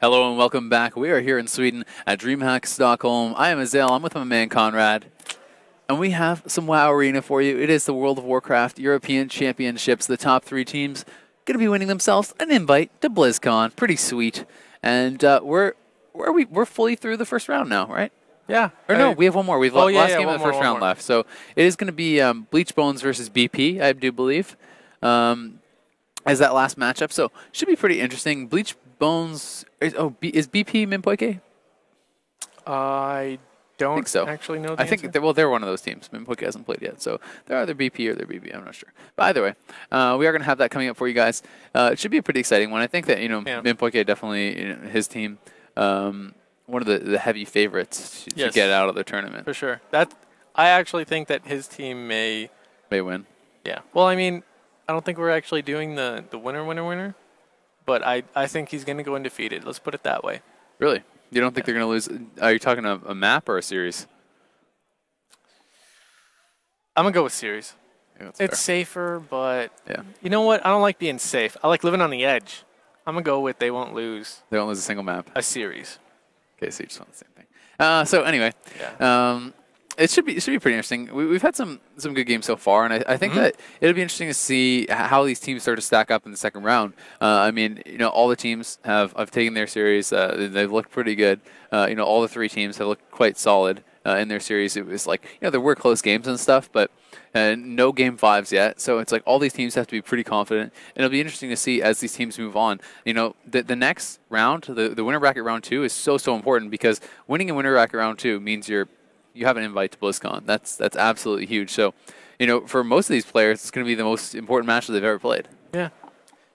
Hello and welcome back. We are here in Sweden at DreamHack Stockholm. I am Azale. I'm with my man Conrad. And we have some WoW Arena for you. It is the World of Warcraft European Championships. The top 3 teams going to be winning themselves an invite to BlizzCon. Pretty sweet. And we're fully through the first round now, right? Yeah. Or no, we have one more. We've last game of the first round more. left. So it is going to be Bleached Bones versus BP, I do believe, as that last matchup. So should be pretty interesting. Bleached Bones is BP Minpoike? I don't think so. actually know the answer. They're one of those teams. Minpoike hasn't played yet, so they're either BP or they're BB. I'm not sure. But either way, we are going to have that coming up for you guys. It should be a pretty exciting one. I think that Minpoike definitely, his team, one of the heavy favorites to get out of the tournament. For sure. I actually think that his team may win. Yeah. Well, I mean, I don't think we're actually doing the winner. But I think he's going to go undefeated. Let's put it that way. Really? You don't think they're going to lose? Are you talking a map or a series? I'm going to go with series. Yeah, it's safer, but you know what? I don't like being safe. I like living on the edge. I'm going to go with they won't lose. They won't lose a single map? A series. Okay, so you just want the same thing. So anyway, it should be pretty interesting. We've had some good games so far, and I think that it'll be interesting to see how these teams start to stack up in the second round. I mean, all the teams have taken their series. They've looked pretty good. All the 3 teams have looked quite solid in their series. It was like there were close games and stuff, but no game 5s yet. So it's like all these teams have to be pretty confident, and it'll be interesting to see as these teams move on. The next round, the winner bracket round 2, is so important because winning a winner bracket round 2 means you have an invite to BlizzCon. That's absolutely huge. So, for most of these players, it's going to be the most important match that they've ever played. Yeah.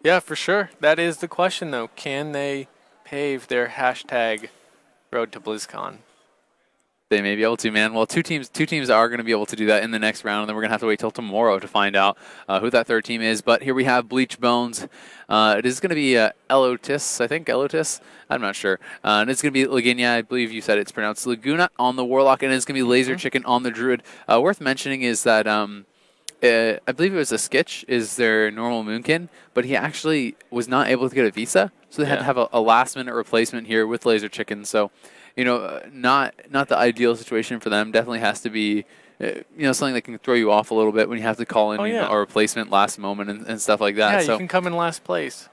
Yeah, for sure. That is the question, though. Can they pave their hashtag road to BlizzCon? They may be able to, man. Well, two teams are going to be able to do that in the next round, and then we're going to have to wait till tomorrow to find out who that third team is. But here we have Bleached Bones. It is going to be Elotis, I think. Elotis? I'm not sure. And it's going to be Laguna. I believe you said it's pronounced Laguna on the Warlock, and it's going to be Laser Chicken on the Druid. Worth mentioning is that I believe it was a Skitch is their normal Moonkin, but he actually was not able to get a visa, so they had to have a last-minute replacement here with Laser Chicken. So, not the ideal situation for them. Definitely has to be, something that can throw you off a little bit when you have to call in a replacement last moment and stuff like that. Yeah, so you can come in last place.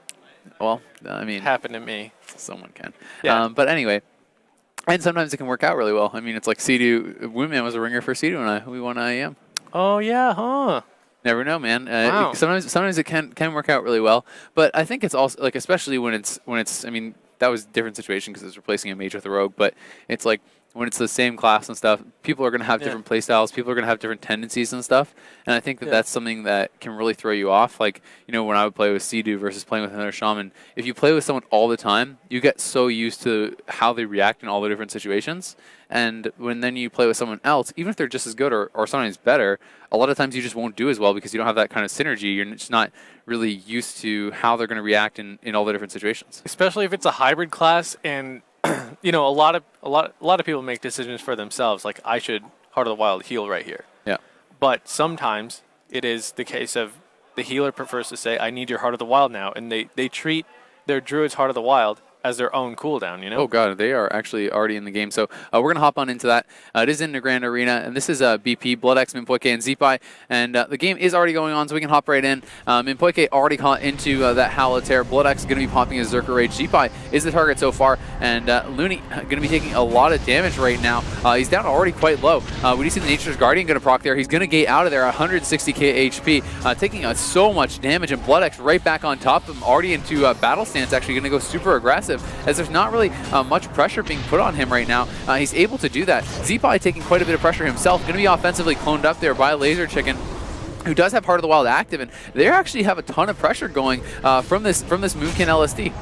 Well, I mean, happened to me. Someone can. Yeah. But anyway, and sometimes it can work out really well. I mean, it's like Sea-Doo. Woodman was a ringer for Sea-Doo, and we won IEM. Oh yeah, huh? Never know, man. Wow. Sometimes it can work out really well, but I think it's also like, especially when it's. I mean, that was a different situation because it's replacing a mage with a rogue, but it's like when it's the same class and stuff, people are going to have different play styles. People are going to have different tendencies and stuff, and I think that that's something that can really throw you off. Like, when I would play with Sea-Doo versus playing with another shaman, if you play with someone all the time, you get so used to how they react in all the different situations, and when then you play with someone else, even if they're just as good or sometimes better, a lot of times you just won't do as well because you don't have that kind of synergy. You're just not really used to how they're going to react in all the different situations. Especially if it's a hybrid class, and a lot of people make decisions for themselves, like I should Heart of the Wild heal right here. Yeah. But sometimes it is the case of the healer prefers to say, I need your Heart of the Wild now, and they treat their Druid's Heart of the Wild as their own cooldown, Oh, God, they are actually already in the game. So we're going to hop on into that. It is in the Grand Arena, and this is BP, BloodX, Minpoike, and Zeepai. And the game is already going on, so we can hop right in. Minpoike already caught into that Howl of Terror. BloodX is going to be popping his Zerker Rage. Zeepai is the target so far, and Looney going to be taking a lot of damage right now. He's down already quite low. We do see the Nature's Guardian going to proc there. He's going to gate out of there, 160k HP, taking so much damage, and BloodX right back on top of him, already into battle stance, actually going to go super aggressive, as there's not really much pressure being put on him right now. He's able to do that. Zeepai taking quite a bit of pressure himself, going to be offensively cloned up there by Laser Chicken, who does have Heart of the Wild active, and they actually have a ton of pressure going from this Moonkin LSD.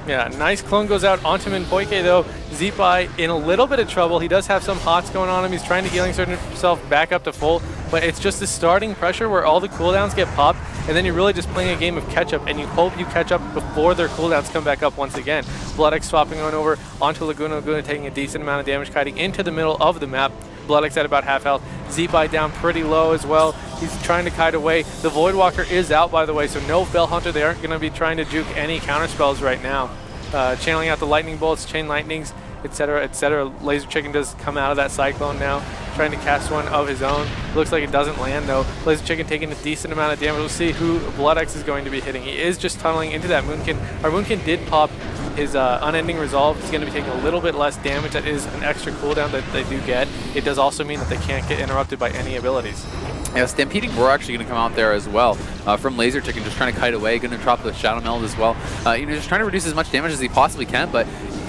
Yeah, nice clone goes out onto Minpoike, though. Zeepai in a little bit of trouble. He does have some hots going on him. He's trying to healing surge himself back up to full, but it's just the starting pressure where all the cooldowns get popped, and then you're really just playing a game of catch-up, and you hope you catch up before their cooldowns come back up once again. BloodX swapping on over onto Laguna. Laguna taking a decent amount of damage, kiting into the middle of the map. BloodX at about half health. Zeepai down pretty low as well. He's trying to kite away. The Voidwalker is out, by the way, so no Fell Hunter. They aren't going to be trying to juke any counter spells right now. channeling out the lightning bolts, chain lightnings, etc., etc. Laser Chicken does come out of that cyclone now, trying to cast one of his own. Looks like it doesn't land though. Laser Chicken taking a decent amount of damage. We'll see who BloodX is going to be hitting. He is just tunneling into that Moonkin. Our Moonkin did pop his Unending Resolve. He's going to be taking a little bit less damage. That is an extra cooldown that they do get. It does also mean that they can't get interrupted by any abilities. Yeah, Stampeding Roar actually going to come out there as well from Laser Chicken, just trying to kite away, going to drop the Shadow Meld as well. Just trying to reduce as much damage as he possibly can, but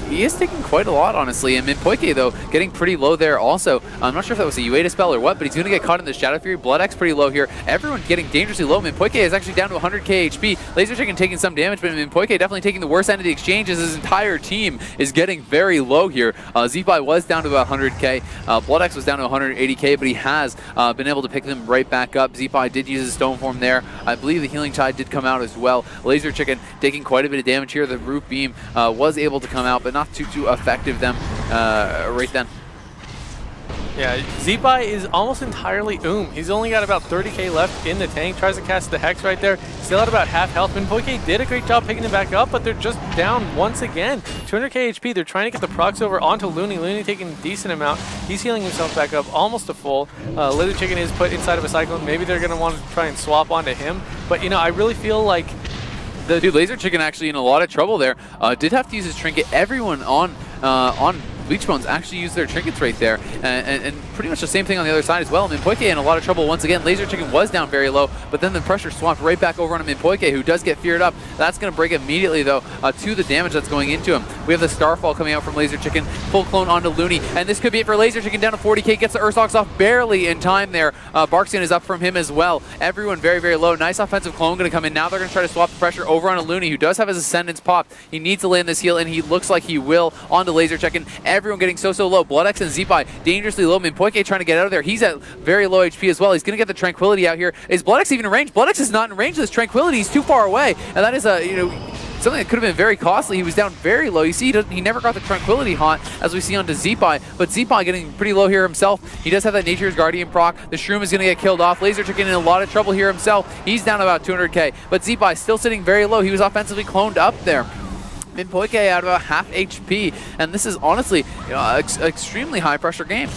he is taking quite a lot, honestly. And Minpoike, though, getting pretty low there also. I'm not sure if that was a Ueda spell or what, but he's going to get caught in the Shadow Fury. BloodX pretty low here. Everyone getting dangerously low. Minpoike is actually down to 100k HP. Laser Chicken taking some damage, but Minpoike definitely taking the worst end of the exchange as his entire team is getting very low here. Zeepai was down to about 100k. BloodX was down to 180k, but he has been able to pick them right back up. Zeepai did use his Stone Form there. I believe the Healing Tide did come out as well. Laser Chicken taking quite a bit of damage here. The Root Beam was able to come out, but not too effective them right then. Yeah, Zeepai is almost entirely He's only got about 30k left in the tank. Tries to cast the Hex right there. Still at about half health. Minpoike did a great job picking him back up, but they're just down once again. 200k HP. They're trying to get the procs over onto Looney. Looney taking a decent amount. He's healing himself back up almost to full. Laser Chicken is put inside of a Cyclone. Maybe they're going to want to try and swap onto him. But, I really feel like Dude, Laser Chicken actually in a lot of trouble there. Did have to use his trinket. Everyone on Bleach Bones actually used their trinkets right there, and pretty much the same thing on the other side as well. Minpoike in a lot of trouble once again. Laser Chicken was down very low, but then the pressure swapped right back over on Minpoike, who does get feared up. That's going to break immediately, though, to the damage that's going into him. We have the Starfall coming out from Laser Chicken, full clone onto Looney, and this could be it for Laser Chicken, down to 40k, gets the Ursox off barely in time there. Barkskin is up from him as well. Everyone very, very low. Nice offensive clone going to come in. Now they're going to try to swap the pressure over onto Looney, who does have his Ascendance pop. He needs to land this heal, and he looks like he will onto Laser Chicken. Everyone getting so low. BloodX and Zeepai dangerously low. Minpoike trying to get out of there. He's at very low HP as well. He's going to get the Tranquility out here. Is BloodX even in range? BloodX is not in range of this Tranquility. He's too far away, and that is something that could have been very costly. He was down very low. You see, he never got the Tranquility haunt, as we see onto Zeepai, but Zeepai getting pretty low here himself. He does have that Nature's Guardian proc. The Shroom is going to get killed off. Laser Chicken in a lot of trouble here himself. He's down about 200k, but Zeepai still sitting very low. He was offensively cloned up there. Minpoike out about half HP, and this is honestly extremely high pressure game.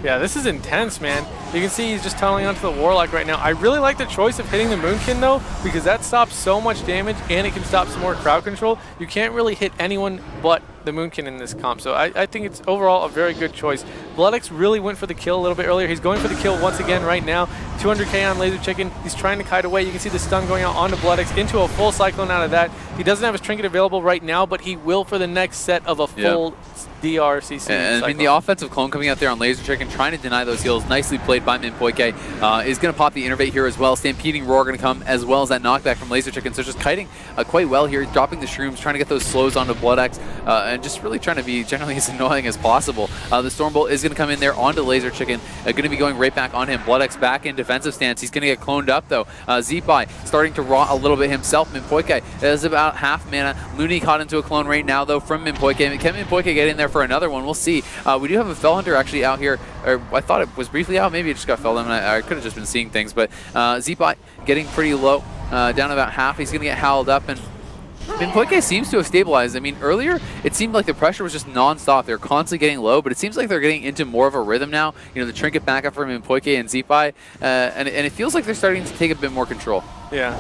Yeah, this is intense, man. You can see he's just tunneling onto the Warlock right now. I really like the choice of hitting the Moonkin, though, because that stops so much damage, and it can stop some more crowd control. You can't really hit anyone but the Moonkin in this comp, so I think it's overall a very good choice. BloodX really went for the kill a little bit earlier. He's going for the kill once again right now. 200k on Laser Chicken. He's trying to kite away. You can see the stun going out onto BloodX into a full Cyclone out of that. He doesn't have his trinket available right now, but he will for the next set of a full DRCC. And I mean, the offensive clone coming out there on Laser Chicken, trying to deny those heals. Nicely played by Minpoike. Is going to pop the Innervate here as well. Stampeding Roar going to come, as well as that knockback from Laser Chicken. So just kiting quite well here, dropping the Shrooms, trying to get those slows onto BloodX, and just really trying to be generally as annoying as possible. The Stormbolt is going to come in there onto Laser Chicken, going to be going right back on him. BloodX back in defensive stance. He's going to get cloned up, though. Zeepai starting to rot a little bit himself. Minpoike is about half mana. Looney caught into a clone right now, though, from Minpoike. Can Minpoike get in there for another one? We'll see. We do have a Fell Hunter actually out here, or I thought it was briefly out. Maybe it just got felled in. I could have just been seeing things, but Zeepai getting pretty low, down about half. He's going to get howled up, and Minpoike seems to have stabilized. I mean, earlier it seemed like the pressure was just non-stop. They're constantly getting low, but it seems like they're getting into more of a rhythm now. The trinket backup from Minpoike and Zeepai, and it feels like they're starting to take a bit more control. Yeah,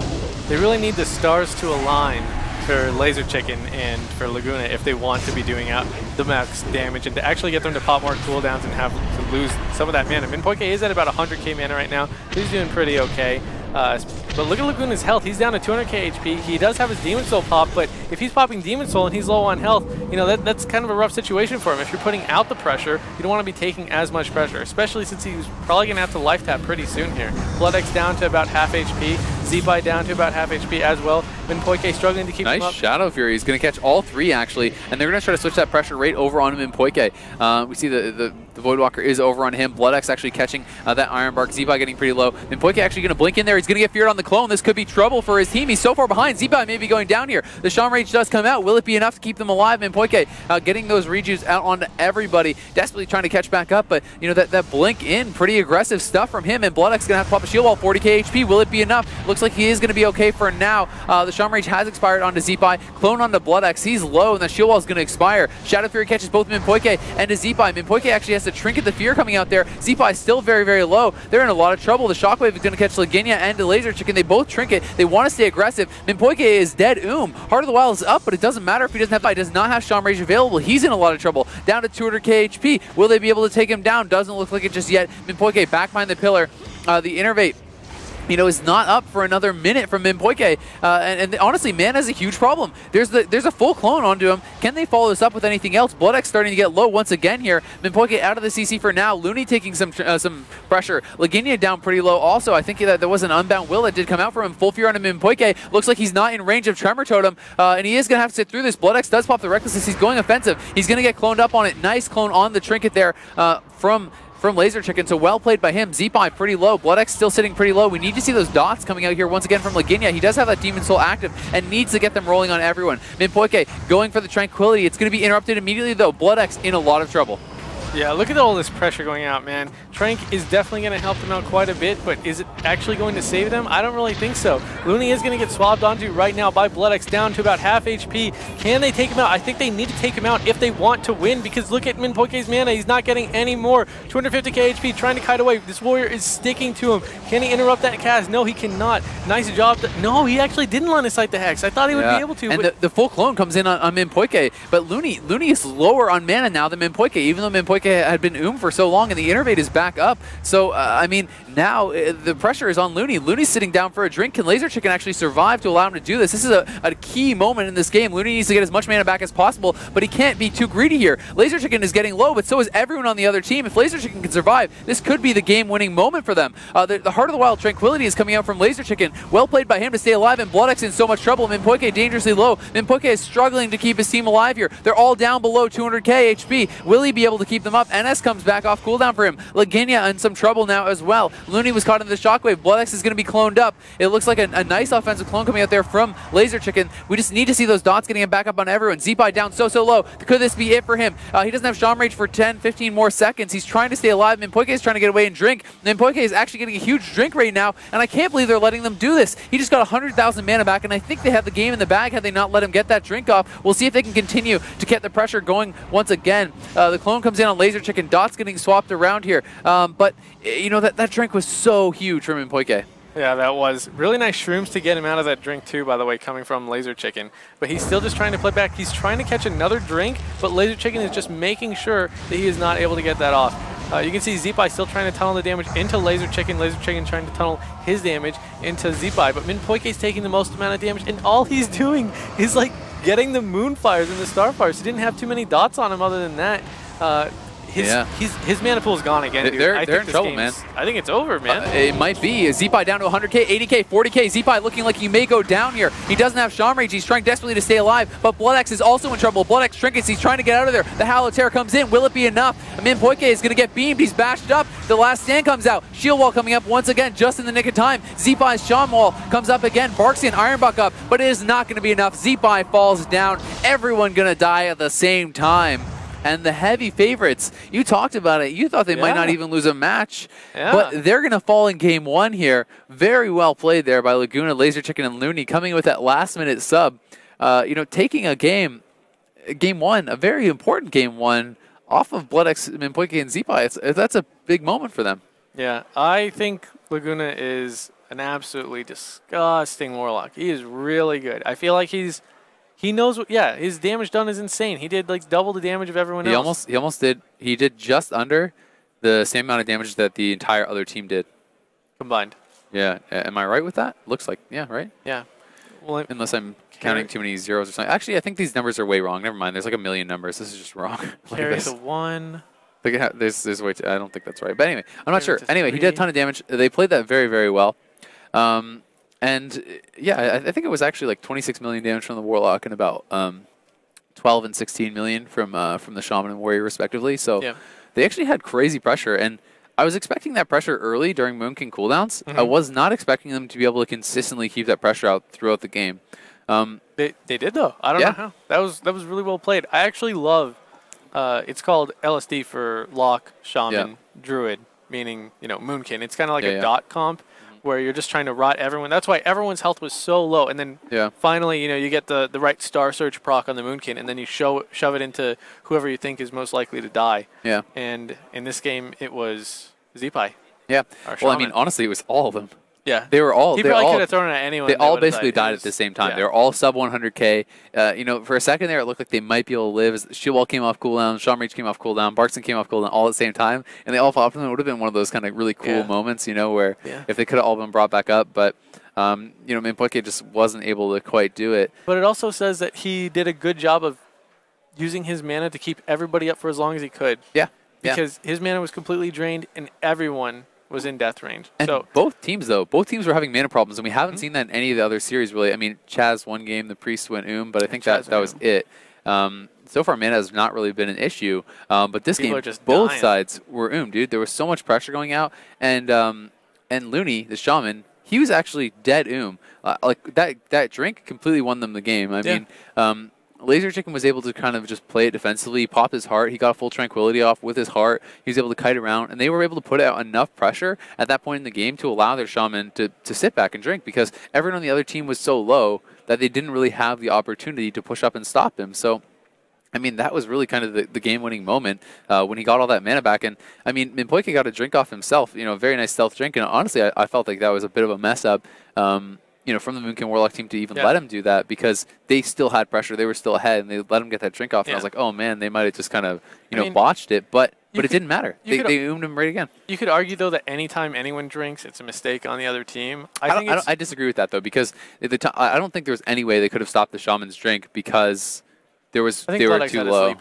they really need the stars to align for Laser Chicken and for Laguna if they want to be doing out the max damage and to actually get them to pop more cooldowns and have to lose some of that mana. Minpoike is at about 100k mana right now. He's doing pretty okay. But look at Laguna's health. He's down to 200k HP. He does have his Demon Soul pop, but if he's popping Demon Soul and he's low on health, that's kind of a rough situation for him. If you're putting out the pressure, you don't want to be taking as much pressure, especially since he's probably going to have to life tap pretty soon here. BloodX down to about half HP. Zeepai down to about half HP as well. Minpoike struggling to keep him up. Nice Shadow Fury. He's going to catch all three, actually, and they're going to try to switch that pressure right over on Minpoike. We see the Voidwalker is over on him. BloodX actually catching that Iron Bark. Zeepai getting pretty low. Minpoike actually going to blink in there. He's going to get feared on the clone. This could be trouble for his team. He's so far behind. Zeepai may be going down here. The Shaman Rage does come out. Will it be enough to keep them alive? Minpoike getting those rejuves out onto everybody. Desperately trying to catch back up, but that blink in, pretty aggressive stuff from him, and BloodX going to have to pop a shield wall, 40k HP. Will it be enough? Looks looks like he is going to be okay for now. The Shaman Rage has expired onto Zeepai. Clone onto Bloodaxe. He's low, and the shield wall is going to expire. Shadow Fury catches both Minpoike and to Zeepai. Minpoike actually has to trinket the fear coming out there. Zeepai is still very, very low. They're in a lot of trouble. The Shockwave is going to catch Laginia and the Laser Chicken. They both trinket. They want to stay aggressive. Minpoike is dead. Heart of the Wild is up, but it doesn't matter if he doesn't have He does not have Shaman Rage available. He's in a lot of trouble. Down to 200k HP. Will they be able to take him down? Doesn't look like it just yet. Minpoike back behind the pillar. The Innervate, is not up for another minute from Minpoike. And honestly, man has a huge problem. There's a full clone onto him. Can they follow this up with anything else? Bloodaxe starting to get low once again here. Minpoike out of the CC for now. Looney taking some pressure. Laginia down pretty low also. I think that there was an unbound will that did come out for him. Full fear on Minpoike. Looks like he's not in range of Tremor Totem. And he is going to have to sit through this. Bloodaxe does pop the Recklessness. He's going offensive. He's going to get cloned up on it. Nice clone on the trinket there from Laser Chicken, so well played by him. Zeepai pretty low. Bloodaxe still sitting pretty low. We need to see those dots coming out here once again from Laginia. He does have that Demon Soul active and needs to get them rolling on everyone. Minpoike going for the Tranquility. It's going to be interrupted immediately though. Bloodaxe in a lot of trouble. Yeah, look at all this pressure going out, man. Trank is definitely going to help them out quite a bit, but is it actually going to save them? I don't really think so. Looney is going to get swabbed onto right now by Bloodaxe, down to about half HP. Can they take him out? I think they need to take him out if they want to win, because look at Minpoike's mana. He's not getting any more. 250k HP, trying to kite away. This warrior is sticking to him. Can he interrupt that cast? No, he cannot. Nice job. No, he actually didn't line of sight the Hex. I thought he would be able to. And the full clone comes in on Minpoike, but Looney is lower on mana now than Minpoike, even though Minpoike had been for so long, and the Innervate is back up. So, I mean, now the pressure is on Looney. Looney's sitting down for a drink. Can Laser Chicken actually survive to allow him to do this? This is a key moment in this game. Looney needs to get as much mana back as possible, but he can't be too greedy here. Laser Chicken is getting low, but so is everyone on the other team. If Laser Chicken can survive, this could be the game-winning moment for them. The Heart of the Wild Tranquility is coming out from Laser Chicken. Well played by him to stay alive, and Bloodaxe in so much trouble. Minpoike dangerously low. Minpoike is struggling to keep his team alive here. They're all down below 200k HP. Will he be able to keep them up? NS comes back off cooldown for him. Laginia in some trouble now as well. Looney was caught in the Shockwave. Bloodaxe is going to be cloned up. It looks like a nice offensive clone coming out there from Laser Chicken. We just need to see those dots getting him back up on everyone. Zeepai down so low. Could this be it for him? He doesn't have Shaman Rage for 10, 15 more seconds. He's trying to stay alive. Minpoike is trying to get away and drink. Minpoike is actually getting a huge drink right now, and I can't believe they're letting them do this. He just got 100,000 mana back, and I think they have the game in the bag had they not let him get that drink off. We'll see if they can continue to get the pressure going once again. The clone comes in on Laser Chicken. Dots getting swapped around here. But, that drink was so huge from Minpoike. Yeah, that was really nice shrooms to get him out of that drink too, by the way, coming from Laser Chicken. But he's still just trying to play back. He's trying to catch another drink, but Laser Chicken is just making sure that he is not able to get that off. You can see Zeepai still trying to tunnel the damage into Laser Chicken. Laser Chicken trying to tunnel his damage into Zeepai. But Minpoike is taking the most amount of damage, and all he's doing is like getting the Moonfires and the Starfires. He didn't have too many dots on him other than that. His mana pool is gone again, dude. They're in trouble, man. I think it's over, man. It might be. Zeepai down to 100k, 80k, 40k. Zeepai looking like he may go down here. He doesn't have Shaman Rage. He's trying desperately to stay alive, but Bloodaxe is also in trouble. Bloodaxe trinkets. He's trying to get out of there. The Howl of Terror comes in. Will it be enough? Minpoike is going to get beamed. He's bashed up. The last stand comes out. Shield Wall coming up once again, just in the nick of time. Zeepai's Shaman Wall comes up again. Barksian Ironbuck up, but it is not going to be enough. Zeepai falls down. Everyone going to die at the same time. And the heavy favorites, you talked about it. You thought they might not even lose a match. But they're going to fall in game one here. Very well played there by Laguna, Laser Chicken, and Looney, coming with that last-minute sub. Taking a game one, a very important game one, off of Bloodaxe, Minpoike, and Zeepai. That's a big moment for them. Yeah, I think Laguna is an absolutely disgusting Warlock. He is really good. I feel like he knows what, his damage done is insane. He did like double the damage of everyone else. He almost did. He did just under the same amount of damage that the entire other team did. Combined. Yeah. Am I right with that? Looks like, right? Yeah. Well, unless I'm counting too many zeros or something. Actually, I think these numbers are way wrong. Never mind. There's like a million numbers. This is just wrong. Carry the 1. There's way too, I don't think that's right. But anyway, I'm not sure. Anyway, he did a ton of damage. They played that very, very well. And I think it was actually like 26 million damage from the Warlock and about 12 and 16 million from the Shaman and Warrior respectively. So they actually had crazy pressure, and I was expecting that pressure early during Moon King cooldowns. I was not expecting them to be able to consistently keep that pressure out throughout the game. They did though. I don't know how. That was really well played. I actually love. It's called LSD for Lock, Shaman, Druid, meaning Moonkin. It's kind of like a dot comp. where you're just trying to rot everyone. That's why everyone's health was so low. And then finally, you get the right Star Search proc on the Moonkin, and then you shove it into whoever you think is most likely to die. Yeah. And in this game, it was Zeepai. Yeah. Well, I mean, honestly, it was all of them. Yeah. They were all. He probably could have thrown it at anyone. They all basically died at the same time. They were all sub 100K. For a second there, it looked like they might be able to live. Shieldwall came off cooldown. Shawn Reach came off cooldown. Barkson came off cooldown all at the same time. And they all popped in. It would have been one of those kind of really cool moments, where if they could have all been brought back up. But, Minpoke just wasn't able to quite do it. But it also says that he did a good job of using his mana to keep everybody up for as long as he could. Yeah. Because his mana was completely drained and everyone was in death range. And so both teams were having mana problems, and we haven't seen that in any of the other series, really. I mean, Chaz one game, the Priest went but I think that was it. So far, mana has not really been an issue, but this game, both sides were dude. There was so much pressure going out, and Looney, the Shaman, he was actually dead like, that drink completely won them the game. I mean, Laser Chicken was able to kind of just play it defensively, pop his heart. He got a full tranquility off with his heart. He was able to kite around, and they were able to put out enough pressure at that point in the game to allow their Shaman to sit back and drink, because everyone on the other team was so low that they didn't really have the opportunity to push up and stop him. So, I mean, that was really kind of the game-winning moment when he got all that mana back. And, I mean, Minpoke got a drink off himself, a very nice stealth drink. And honestly, I felt like that was a bit of a mess-up. From the Moonkin Warlock team to even let him do that, because they still had pressure. They were still ahead, and they let him get that drink off. And I was like, oh, man, they might have just kind of, botched it. But it didn't matter. They oomed him right again. You could argue, though, that anytime anyone drinks, it's a mistake on the other team. I disagree with that, though, because I don't think there was any way they could have stopped the Shaman's drink, because they were too low.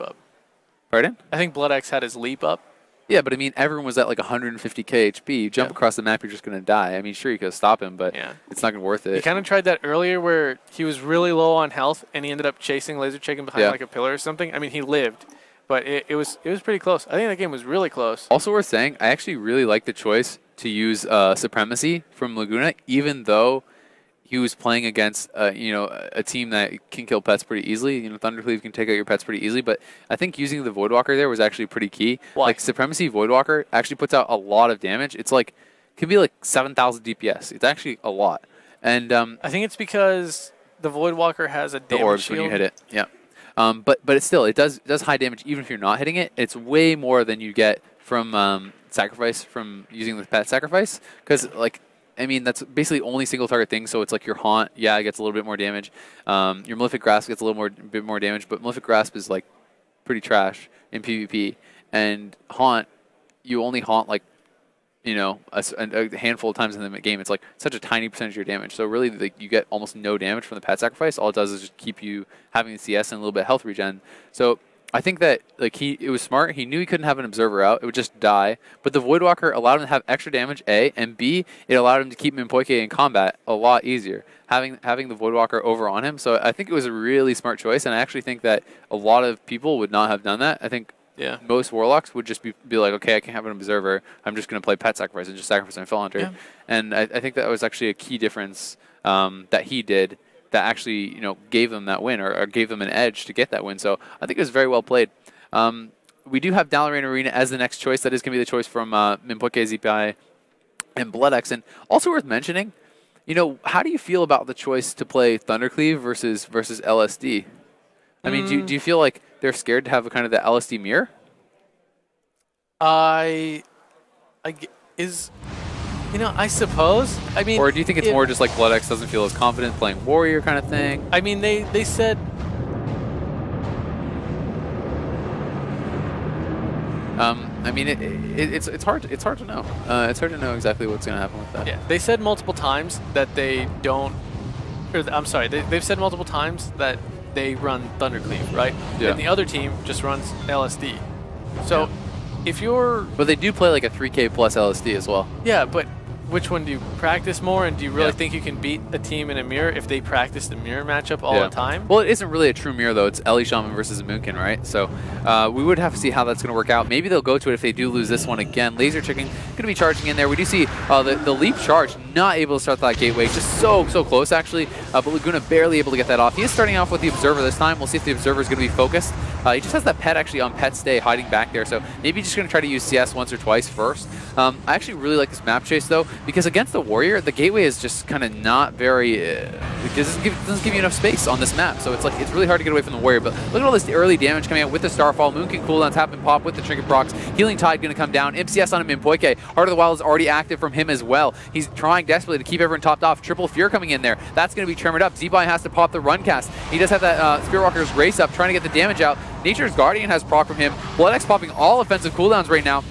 Pardon? I think Blood X had his leap up. Yeah, but I mean, everyone was at like 150k HP. You jump across the map, you're just going to die. I mean, sure, you could stop him, but it's not going to be worth it. He kind of tried that earlier where he was really low on health, and he ended up chasing Laser Chicken behind like a pillar or something. I mean, he lived, but it was pretty close. I think that game was really close. Also worth saying, I actually really like the choice to use Supremacy from Laguna, even though he was playing against, a team that can kill pets pretty easily. Thundercleave can take out your pets pretty easily, but I think using the Voidwalker there was actually pretty key. Why? Like, Supremacy Voidwalker actually puts out a lot of damage. It's like, can be like 7,000 DPS. It's actually a lot. And I think it's because the Voidwalker has a damage the orbs shield. when you hit it. Yeah. But it does high damage even if you're not hitting it. It's way more than you get from Sacrifice, from using the pet Sacrifice, because like, I mean, that's basically only single target thing, so it's like your Haunt, it gets a little bit more damage. Your Malefic Grasp gets a bit more damage, but Malefic Grasp is like pretty trash in PvP. And Haunt, you only Haunt like, a handful of times in the game. It's like such a tiny percentage of your damage. So really, you get almost no damage from the pet Sacrifice. All it does is just keep you having the CS and a little bit of health regen. So I think that it was smart. He knew he couldn't have an Observer out; it would just die. But the Voidwalker allowed him to have extra damage, A, and B, it allowed him to keep Minpoke in combat a lot easier, having the Voidwalker over on him. So I think it was a really smart choice, and I actually think that a lot of people would not have done that. I think most Warlocks would just be like, okay, I can't have an Observer. I'm just going to play Pet Sacrifice and just sacrifice my Fell Hunter. Yeah. And I think that was actually a key difference that he did, that actually, gave them that win, or gave them an edge to get that win. So I think it was very well played. We do have Dalaran Arena as the next choice. That is going to be the choice from Minpoke, Zeepai, and Blood X. And also worth mentioning, how do you feel about the choice to play Thundercleave versus LSD? I mean, do you feel like they're scared to have a kind of the LSD mirror? I suppose. I mean, or do you think it's more just like Blood X doesn't feel as confident playing Warrior kind of thing? I mean, they said. I mean, it's hard to know. It's hard to know exactly what's going to happen with that. Yeah, they said multiple times that they don't. I'm sorry, they've said multiple times that they run Thundercleave, right? Yeah. And the other team just runs LSD. So if you're... But they do play like a 3K plus LSD as well. Yeah, but which one do you practice more, and do you really think you can beat a team in a mirror if they practice the mirror matchup all the time? Well, it isn't really a true mirror, though. It's Ellie Shaman versus a Moonkin, right? So we would have to see how that's going to work out. Maybe they'll go to it if they do lose this one again. Laser Chicken going to be charging in there. We do see the leap charge, not able to start that gateway. Just so close, actually. But Laguna barely able to get that off. He is starting off with the Observer this time. We'll see if the Observer is going to be focused. He just has that pet actually on pet stay hiding back there. So maybe just going to try to use CS once or twice first. I actually really like this map chase, though. because against the Warrior, the Gateway is just kind of not very, it doesn't give you enough space on this map. So it's like, it's really hard to get away from the Warrior. But look at all this early damage coming out with the Starfall. Moonkin cooldowns happen pop with the Trinket procs. Healing Tide going to come down. MCS on him in Poike. Heart of the Wild is already active from him as well. He's trying desperately to keep everyone topped off. Triple Fear coming in there. That's going to be tremoured up. Z-Buy has to pop the run cast. He does have that Spearwalker's Race up, trying to get the damage out. Nature's Guardian has proc from him. BloodX popping all offensive cooldowns right now.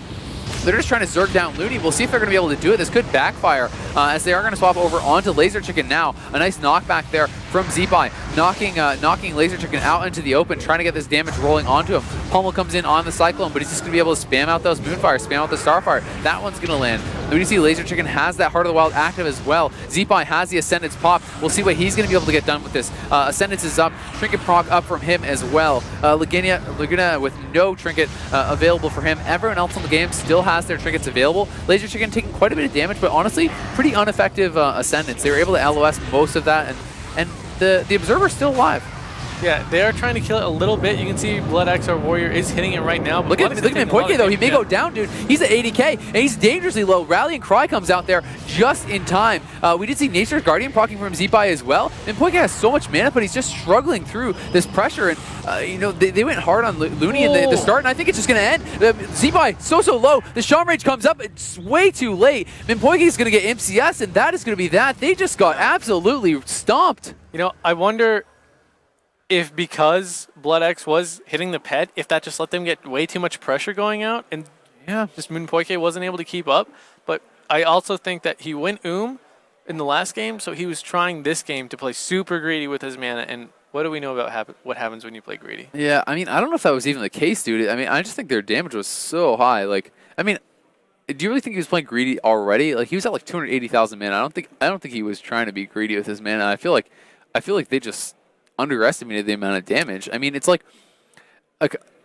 They're just trying to Zerg down Looney. We'll see if they're going to be able to do it. This could backfire as they are going to swap over onto Laser Chicken now. A nice knockback there from Z-Buy, knocking Laser Chicken out into the open, trying to get this damage rolling onto him. Pummel comes in on the Cyclone, but he's just going to be able to spam out those Moonfires, spam out the Starfire. That one's going to land. We see Laser Chicken has that Heart of the Wild active as well. Z-Buy has the Ascendance pop. We'll see what he's going to be able to get done with this. Ascendance is up. Trinket proc up from him as well. Laguna with no Trinket available for him. Everyone else in the game still has their Trinkets available. Laser Chicken taking quite a bit of damage, but honestly, pretty ineffective Ascendance. They were able to LOS most of that, and the Observer's still alive. Yeah, they are trying to kill it a little bit. You can see BloodX, our Warrior, is hitting it right now. Look at him in Poike, though. He may go down, dude. He's at 80k, and he's dangerously low. Rallying Cry comes out there just in time. We did see Nature's Guardian proccing from Z-Buy as well. And Poike has so much mana, but he's just struggling through this pressure. And, you know, they went hard on Looney in the start, and I think it's just going to end. Z-Buy so low. The Shaman Rage comes up. It's way too late. Minpoike is going to get MCS, and that is going to be that. They just got absolutely stomped. You know, I wonder if because BloodX was hitting the pet, if that just let them get way too much pressure going out, and just Moonpoike wasn't able to keep up. But I also think that he went in the last game, so he was trying this game to play super greedy with his mana. And what do we know about what happens when you play greedy? Yeah, I mean, I don't know if that was even the case, dude. I mean, I just think their damage was so high. Like, I mean, do you really think he was playing greedy already? Like, he was at like 280,000 mana. I don't think he was trying to be greedy with his mana. I feel like they just underestimated the amount of damage. I mean, it's like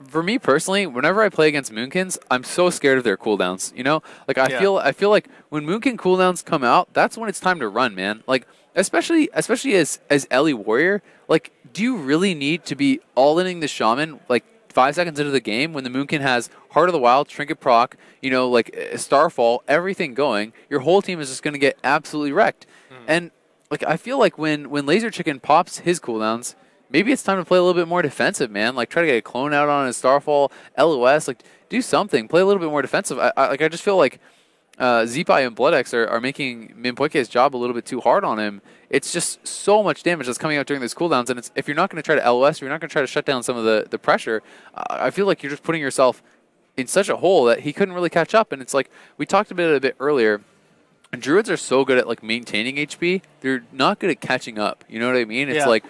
for me personally, whenever I play against Moonkins, I'm so scared of their cooldowns. You know, like I feel like when Moonkin cooldowns come out, that's when it's time to run, man. Like especially as Ellie Warrior, like do you really need to be all-inning the Shaman like 5 seconds into the game when the Moonkin has Heart of the Wild, Trinket proc, you know, like Starfall, everything going? Your whole team is just going to get absolutely wrecked. And like I feel like when Laser Chicken pops his cooldowns, maybe it's time to play a little bit more defensive, man. Like try to get a clone out on his Starfall, LOS, like do something, play a little bit more defensive. I just feel like Z-Buy and BloodX are making Minpoike's job a little bit too hard on him. It's just so much damage that's coming out during these cooldowns, and if you're not going to try to LOS, if you're not going to try to shut down some of the pressure, I feel like you're just putting yourself in such a hole that he couldn't really catch up. And it's like we talked a bit earlier. Druids are so good at like maintaining HP. They're not good at catching up. You know what I mean? It's like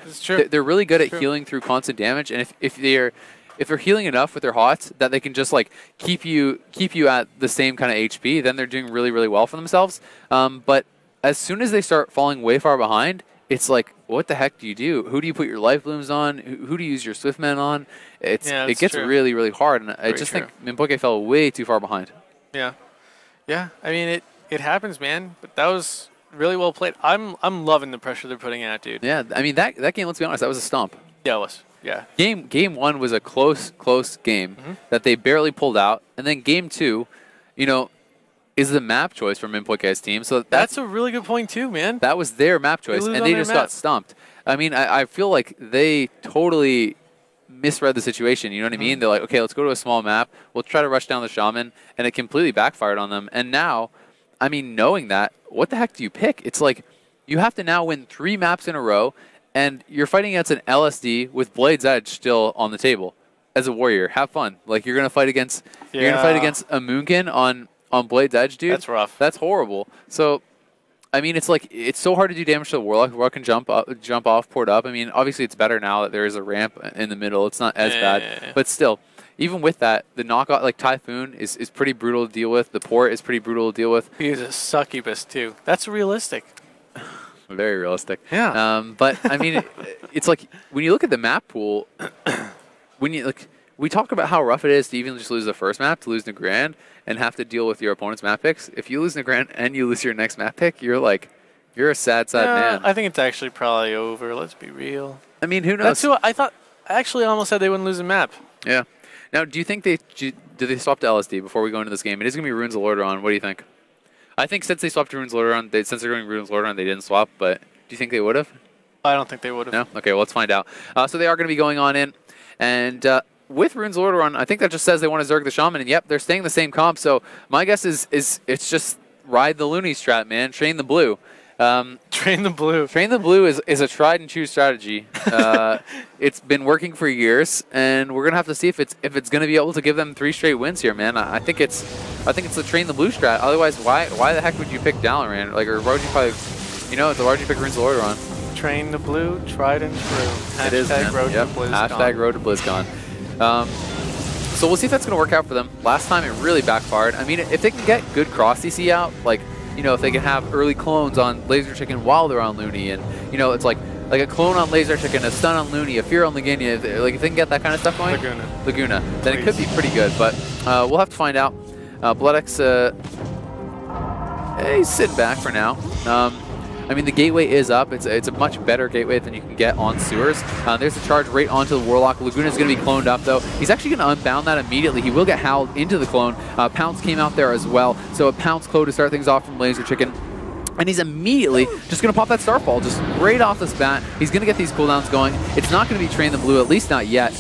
they're really good at healing through constant damage. And if they're healing enough with their hots that they can just like keep you at the same kind of HP, then they're doing really well for themselves. But as soon as they start falling way far behind, it's like, what the heck do you do? Who do you put your life blooms on? Who do you use your Swift Men on? It gets really hard. And I just think Minpoike fell way too far behind. Yeah. I mean It happens, man. But that was really well played. I'm loving the pressure they're putting out, dude. Yeah, I mean that game. Let's be honest, that was a stomp. Yeah, it was. Yeah. Game one was a close game that they barely pulled out, and then game two, you know, is the map choice for Minpoike's team. So that's a really good point too, man. That was their map choice, and they just got stumped. I mean, I feel like they totally misread the situation. You know what I mean? They're like, okay, let's go to a small map. We'll try to rush down the Shaman, and it completely backfired on them. And now, I mean, knowing that, what the heck do you pick? It's like you have to now win 3 maps in a row, and you're fighting against an LSD with Blade's Edge still on the table. As a Warrior, have fun. Like you're gonna fight against a Moonkin on Blade's Edge, dude. That's rough. That's horrible. So, I mean, it's like it's so hard to do damage to the Warlock. The Warlock can jump off, port up. I mean, obviously it's better now that there is a ramp in the middle. It's not as bad, but still. Even with that, the knockout, like Typhoon, is pretty brutal to deal with. The port is pretty brutal to deal with. He's a succubus, too. That's realistic. Very realistic. Yeah. But, I mean, it's like, when you look at the map pool, we talk about how rough it is to even just lose the first map, to lose Nagrand, and have to deal with your opponent's map picks. If you lose Nagrand and you lose your next map pick, you're a sad man. I think it's actually probably over. Let's be real. I mean, who knows? That's who I thought. I actually almost said they wouldn't lose a map. Yeah. Now, do you think do they swap to LSD before we go into this game? It is going to be Runes of Lordaeron. What do you think? I think since they swapped to Rune's Lordaeron, since they're going Rune's Lordaeron, they didn't swap, but do you think they would have? I don't think they would have. No? Okay, well, let's find out. So they are going to be going on in, and with Rune's Lordaeron, I think that just says they want to Zerg the Shaman, and yep, they're staying the same comp, so my guess is it's just ride the Looney strat, man. Train the blue. Train the blue. Train the blue is a tried and true strategy. It's been working for years, and we're gonna have to see if it's gonna be able to give them 3 straight wins here, man. I think it's the train the blue strat. Otherwise, why the heck would you pick Dalaran? Like, or why would you probably, why would you pick Rune's Lordaeron? Train the blue, tried and true. It is, man. Road yep. to BlizzCon. Hashtag road to BlizzCon. So we'll see if that's gonna work out for them. Last time it really backfired. I mean, if they can get good cross CC out, like, if they can have early clones on Laser Chicken while they're on Looney, and it's like a clone on Laser Chicken, a stun on Looney, a fear on Laginia, if they can get that kind of stuff going, Laguna, then it could be pretty good. But we'll have to find out. BloodX, he's sitting back for now. I mean, the gateway is up. It's a much better gateway than you can get on sewers. There's a charge right onto the Warlock. Laguna's going to be cloned up, though. He's actually going to unbound that immediately. He will get howled into the clone. Pounce came out there as well. So a Pounce clone to start things off from Laser Chicken. And he's immediately just going to pop that Starfall, just right off this bat. He's going to get these cooldowns going. It's not going to be Train the Blue, at least not yet.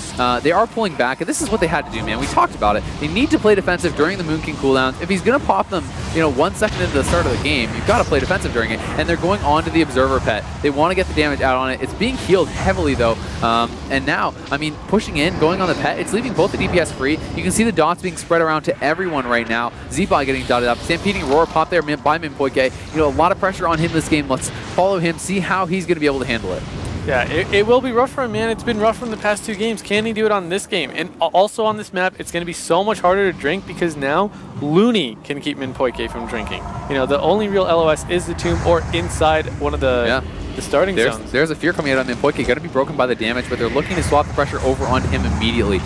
They are pulling back, and this is what they had to do, man. We talked about it. They need to play defensive during the Moon King cooldowns. If he's going to pop them, 1 second into the start of the game, you've got to play defensive during it. And they're going on to the Observer Pet. They want to get the damage out on it. It's being healed heavily, though. And now, I mean, pushing in, going on the Pet, it's leaving both the DPS free. You can see the dots being spread around to everyone right now. Zeepai getting dotted up. Stampeding Roar pop there by Minpoike. A lot of pressure on him this game. Let's follow him, see how he's going to be able to handle it. Yeah, it will be rough for him, man. It's been rough from the past 2 games. Can he do it on this game? And also on this map, it's going to be so much harder to drink because now Looney can keep Minpoike from drinking. The only real LOS is the tomb or inside one of the starting zones. There's a fear coming out on Minpoike. Got to be broken by the damage, but they're looking to swap the pressure over onto him immediately.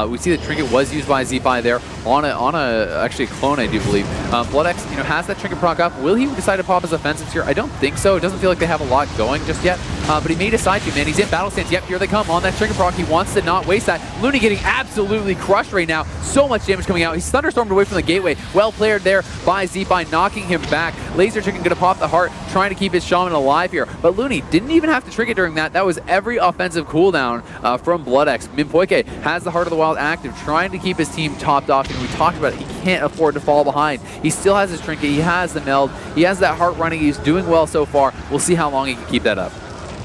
We see the trinket was used by Zeepai there on actually a clone, I do believe. BloodX, has that trinket proc up. Will he decide to pop his offensives here? I don't think so. It doesn't feel like they have a lot going just yet, but he may decide to, man. He's in battle stance. Yep, here they come on that trinket proc. He wants to not waste that. Looney getting absolutely crushed right now. So much damage coming out. He's thunderstormed away from the gateway. Well played there by Zeepai, knocking him back. Laser Chicken going to pop the heart, trying to keep his shaman alive here, but Looney didn't even have to trinket during that. That was every offensive cooldown from BloodX. Minpoike has the Heart of the Wild active, trying to keep his team topped off, and we talked about it. He can't afford to fall behind. He still has his trinket. He has the meld. He has that heart running. He's doing well so far. We'll see how long he can keep that up.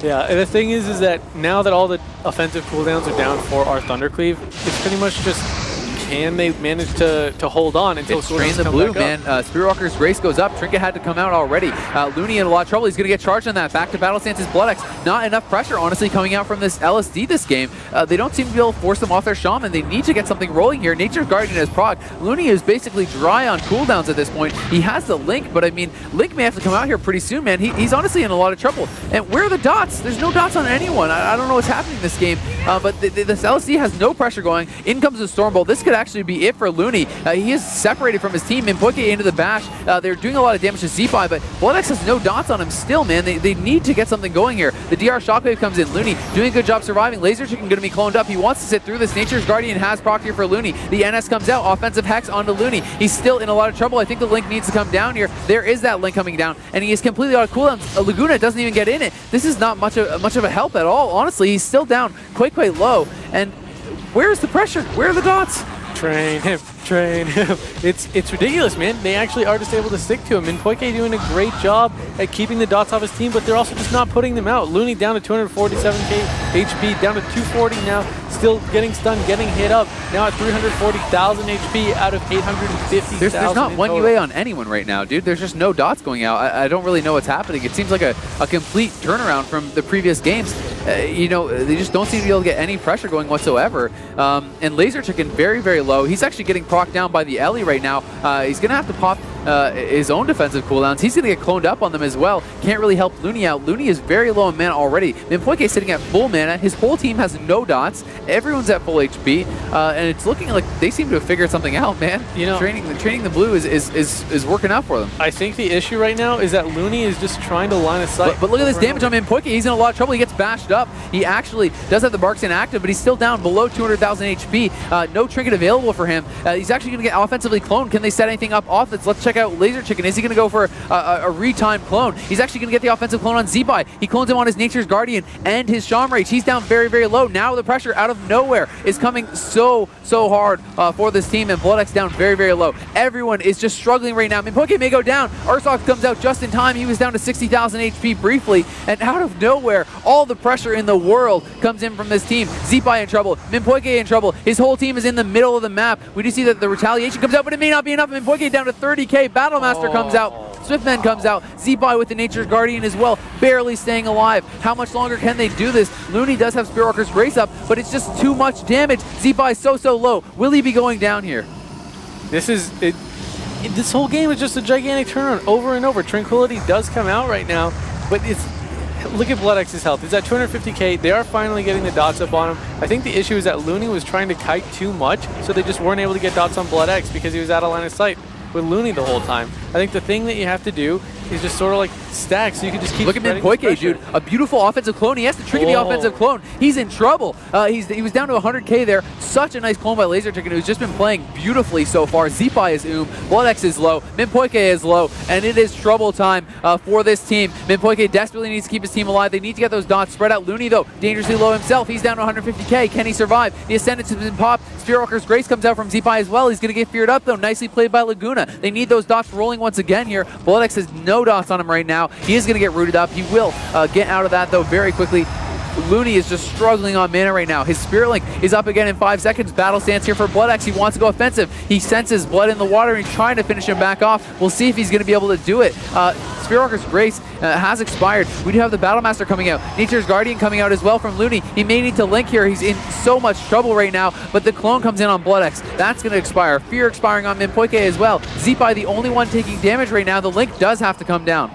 Yeah, and the thing is that now that all the offensive cooldowns are down for our Thundercleave, it's pretty much just can they manage to hold on until Train the Blue, man. Spearwalker's Grace goes up. Trinket had to come out already. Looney in a lot of trouble. He's going to get charged on that. Back to battle stances. BloodX. Not enough pressure, honestly, coming out from this LSD this game. They don't seem to be able to force them off their shaman. They need to get something rolling here. Nature's Guardian has proc. Looney is basically dry on cooldowns at this point. He has the Link, but I mean, Link may have to come out here pretty soon, man. He's honestly in a lot of trouble. And where are the dots? There's no dots on anyone. I don't know what's happening in this game, but this LSD has no pressure going. In comes the Stormbolt. This could actually be it for Looney. He is separated from his team. Minpoike into the bash. They're doing a lot of damage to Zeepai, but BloodX has no dots on him still, man. They need to get something going here. The DR Shockwave comes in. Looney doing a good job surviving. Laser Chicken going to be cloned up. He wants to sit through this. Nature's Guardian has proc here for Looney. The NS comes out. Offensive Hex onto Looney. He's still in a lot of trouble. I think the Link needs to come down here. There is that Link coming down, and he is completely out of cooldowns. Laguna doesn't even get in it. This is not much of a help at all. Honestly, he's still down quite low. And where's the pressure? Where are the dots? Train him. Train him. It's ridiculous, man. They actually are just able to stick to him. Minpoike doing a great job at keeping the dots off his team, but they're also just not putting them out. Looney down to 247k HP, down to 240 now, still getting stunned, getting hit up. Now at 340,000 HP out of 850,000. There's not one UA on anyone right now, dude. There's just no dots going out. I don't really know what's happening. It seems like a complete turnaround from the previous games. They just don't seem to be able to get any pressure going whatsoever. And Laser Chicken very low. He's actually getting proc down by the Ellie right now. He's going to have to pop his own defensive cooldowns. He's going to get cloned up on them as well. Can't really help Looney out. Looney is very low in mana already. Minpoike is sitting at full mana. His whole team has no dots. Everyone's at full HP. And it's looking like they seem to have figured something out, man. Training the blue is working out for them. I think the issue right now is that Looney is just trying to line of sight. But look at this damage on Minpoike. He's in a lot of trouble. He gets bashed up. He actually does have the Barkskin active, but he's still down below 200,000 HP. No trinket available for him. He's actually going to get offensively cloned. Can they set anything up off this? Let's check check out Laser Chicken. Is he going to go for a retimed clone? He's actually going to get the offensive clone on Zeepai. He clones him on his Nature's Guardian and his Shaman Rage. He's down very, very low. Now the pressure out of nowhere is coming so hard for this team, and BloodX down very, very low. Everyone is just struggling right now. Minpoke may go down. Ursox comes out just in time. He was down to 60,000 HP briefly, and out of nowhere, all the pressure in the world comes in from this team. Zeepai in trouble. Minpoke in trouble. His whole team is in the middle of the map. We do see that the retaliation comes out, but it may not be enough. Minpoke down to 30k. Battlemaster comes out. Swiftman comes out. Zeepai with the Nature's Guardian as well, barely staying alive. How much longer can they do this? Looney does have Spearwalker's Grace up, but it's just too much damage. Zeepai is so low. Will he be going down here? This whole game is just a gigantic turnaround over and over. Tranquility does come out right now, but look at BloodX's health. He's at 250k. They are finally getting the dots up on him. I think the issue is that Looney was trying to kite too much, so they just weren't able to get dots on BloodX because he was out of line of sight with Looney the whole time. I think the thing that you have to do is just sort of like stack, so you can just keep. Look at Minpoke, dude. A beautiful offensive clone. He has to trigger the offensive clone. He's in trouble. He was down to 100k there. Such a nice clone by Laser Chicken, who's just been playing beautifully so far. Zeepai is BloodX is low. Minpoke is low, and it is trouble time for this team. Minpoke desperately needs to keep his team alive. They need to get those dots spread out. Looney, though, dangerously low himself. He's down to 150k. Can he survive? The Ascendance has been popped. Spearwalker's Grace comes out from Zeepai as well. He's going to get feared up, though. Nicely played by Laguna. They need those dots rolling once again here. BloodX has no dots on him right now. He is going to get rooted up. He will get out of that, though, very quickly. Looney is just struggling on mana right now. His Spirit Link is up again in 5 seconds. Battle stance here for BloodX. He wants to go offensive. He senses blood in the water, and he's trying to finish him back off. We'll see if he's going to be able to do it. Spearwalker's Grace has expired. We do have the Battlemaster coming out. Nature's Guardian coming out as well from Looney. He may need to link here. He's in so much trouble right now, but the clone comes in on BloodX. That's going to expire. Fear expiring on Minpoke as well. Zeepai, the only one taking damage right now. The link does have to come down.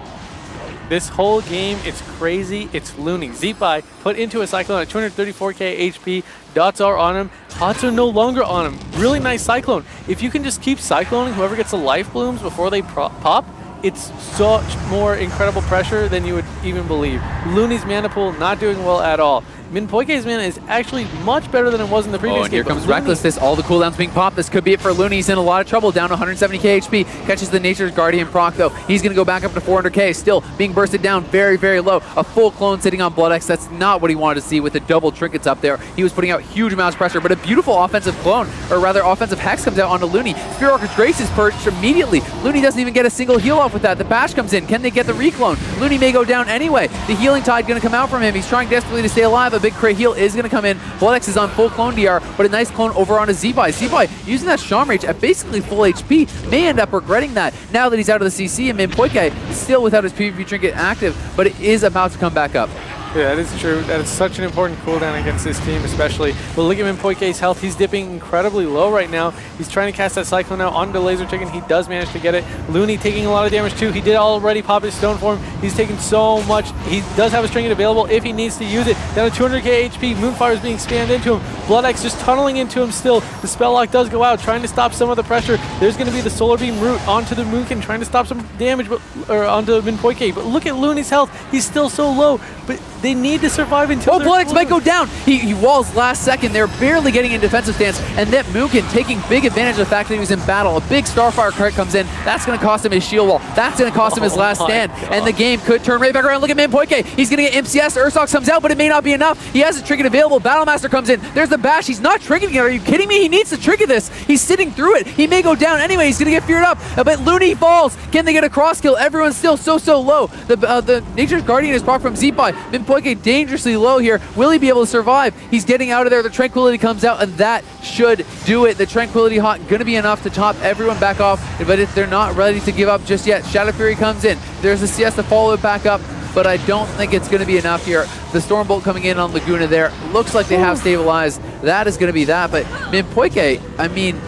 This whole game, it's crazy. It's Looney. Zeepai put into a Cyclone at 234k HP. Dots are on him. Hots are no longer on him. Really nice Cyclone. If you can just keep Cycloning whoever gets the life blooms before they pop, it's such more incredible pressure than you would even believe. Looney's mana pool not doing well at all. Minpoke's mana is actually much better than it was in the previous game. Here comes Recklessness. All the cooldowns being popped. This could be it for Looney. He's in a lot of trouble. Down to 170k HP. Catches the Nature's Guardian proc, though. He's going to go back up to 400k. Still being bursted down very, very low. A full clone sitting on BloodX. That's not what he wanted to see with the double trinkets up there. He was putting out huge amounts of pressure, but a beautiful offensive clone, or rather offensive hex, comes out onto Looney. Spearwalker's Grace is perched immediately. Looney doesn't even get a single heal off with that. The bash comes in. Can they get the reclone? Looney may go down anyway. The healing tide going to come out from him. He's trying desperately to stay alive. A big crit heal is going to come in. BloodX is on full clone DR, but a nice clone over onto Zeepai. Zeepai using that Shaman Rage at basically full HP may end up regretting that now that he's out of the CC, and Minpoke still without his PvP trinket active, but it is about to come back up. Yeah, that is true. That is such an important cooldown against this team, especially. But look at Minpoke's health. He's dipping incredibly low right now. He's trying to cast that Cyclone out onto Laser Chicken. He does manage to get it. Looney taking a lot of damage too. He did already pop his Stone Form. He's taking so much. He does have a trinket available if he needs to use it. Down to 200k HP. Moonfire is being spammed into him. BloodX just tunneling into him still. The spell lock does go out, trying to stop some of the pressure. There's going to be the Solar Beam root onto the Moonkin, trying to stop some damage, or onto Minpoke. But look at Looney's health. He's still so low. But they need to survive until BloodX might go down. He walls last second. They're barely getting in defensive stance, and that Moonkin taking big advantage of the fact that he was in battle. A big Starfire crit comes in. That's going to cost him his shield wall. That's going to cost him his last stand, and the game could turn right back around. Look at Minpoke. He's going to get MCS. Ursox comes out, but it may not be enough. He has a trinket available. Battlemaster comes in. There's the bash. He's not triggering it. Are you kidding me? He needs to trigger this. He's sitting through it. He may go down anyway. He's going to get feared up, but Looney falls. Can they get a cross kill? Everyone's still so low. The Nature's Guardian is proc from Zeepai. Minpoke dangerously low here. Will he be able to survive? He's getting out of there. The Tranquility comes out, and that should do it. The Tranquility Hot going to be enough to top everyone back off, but if they're not ready to give up just yet, Shadow Fury comes in. There's a CS to follow it back up, but I don't think it's going to be enough here. The Stormbolt coming in on Laguna there. Looks like they have stabilized. That is going to be that, but Minpoke, I mean,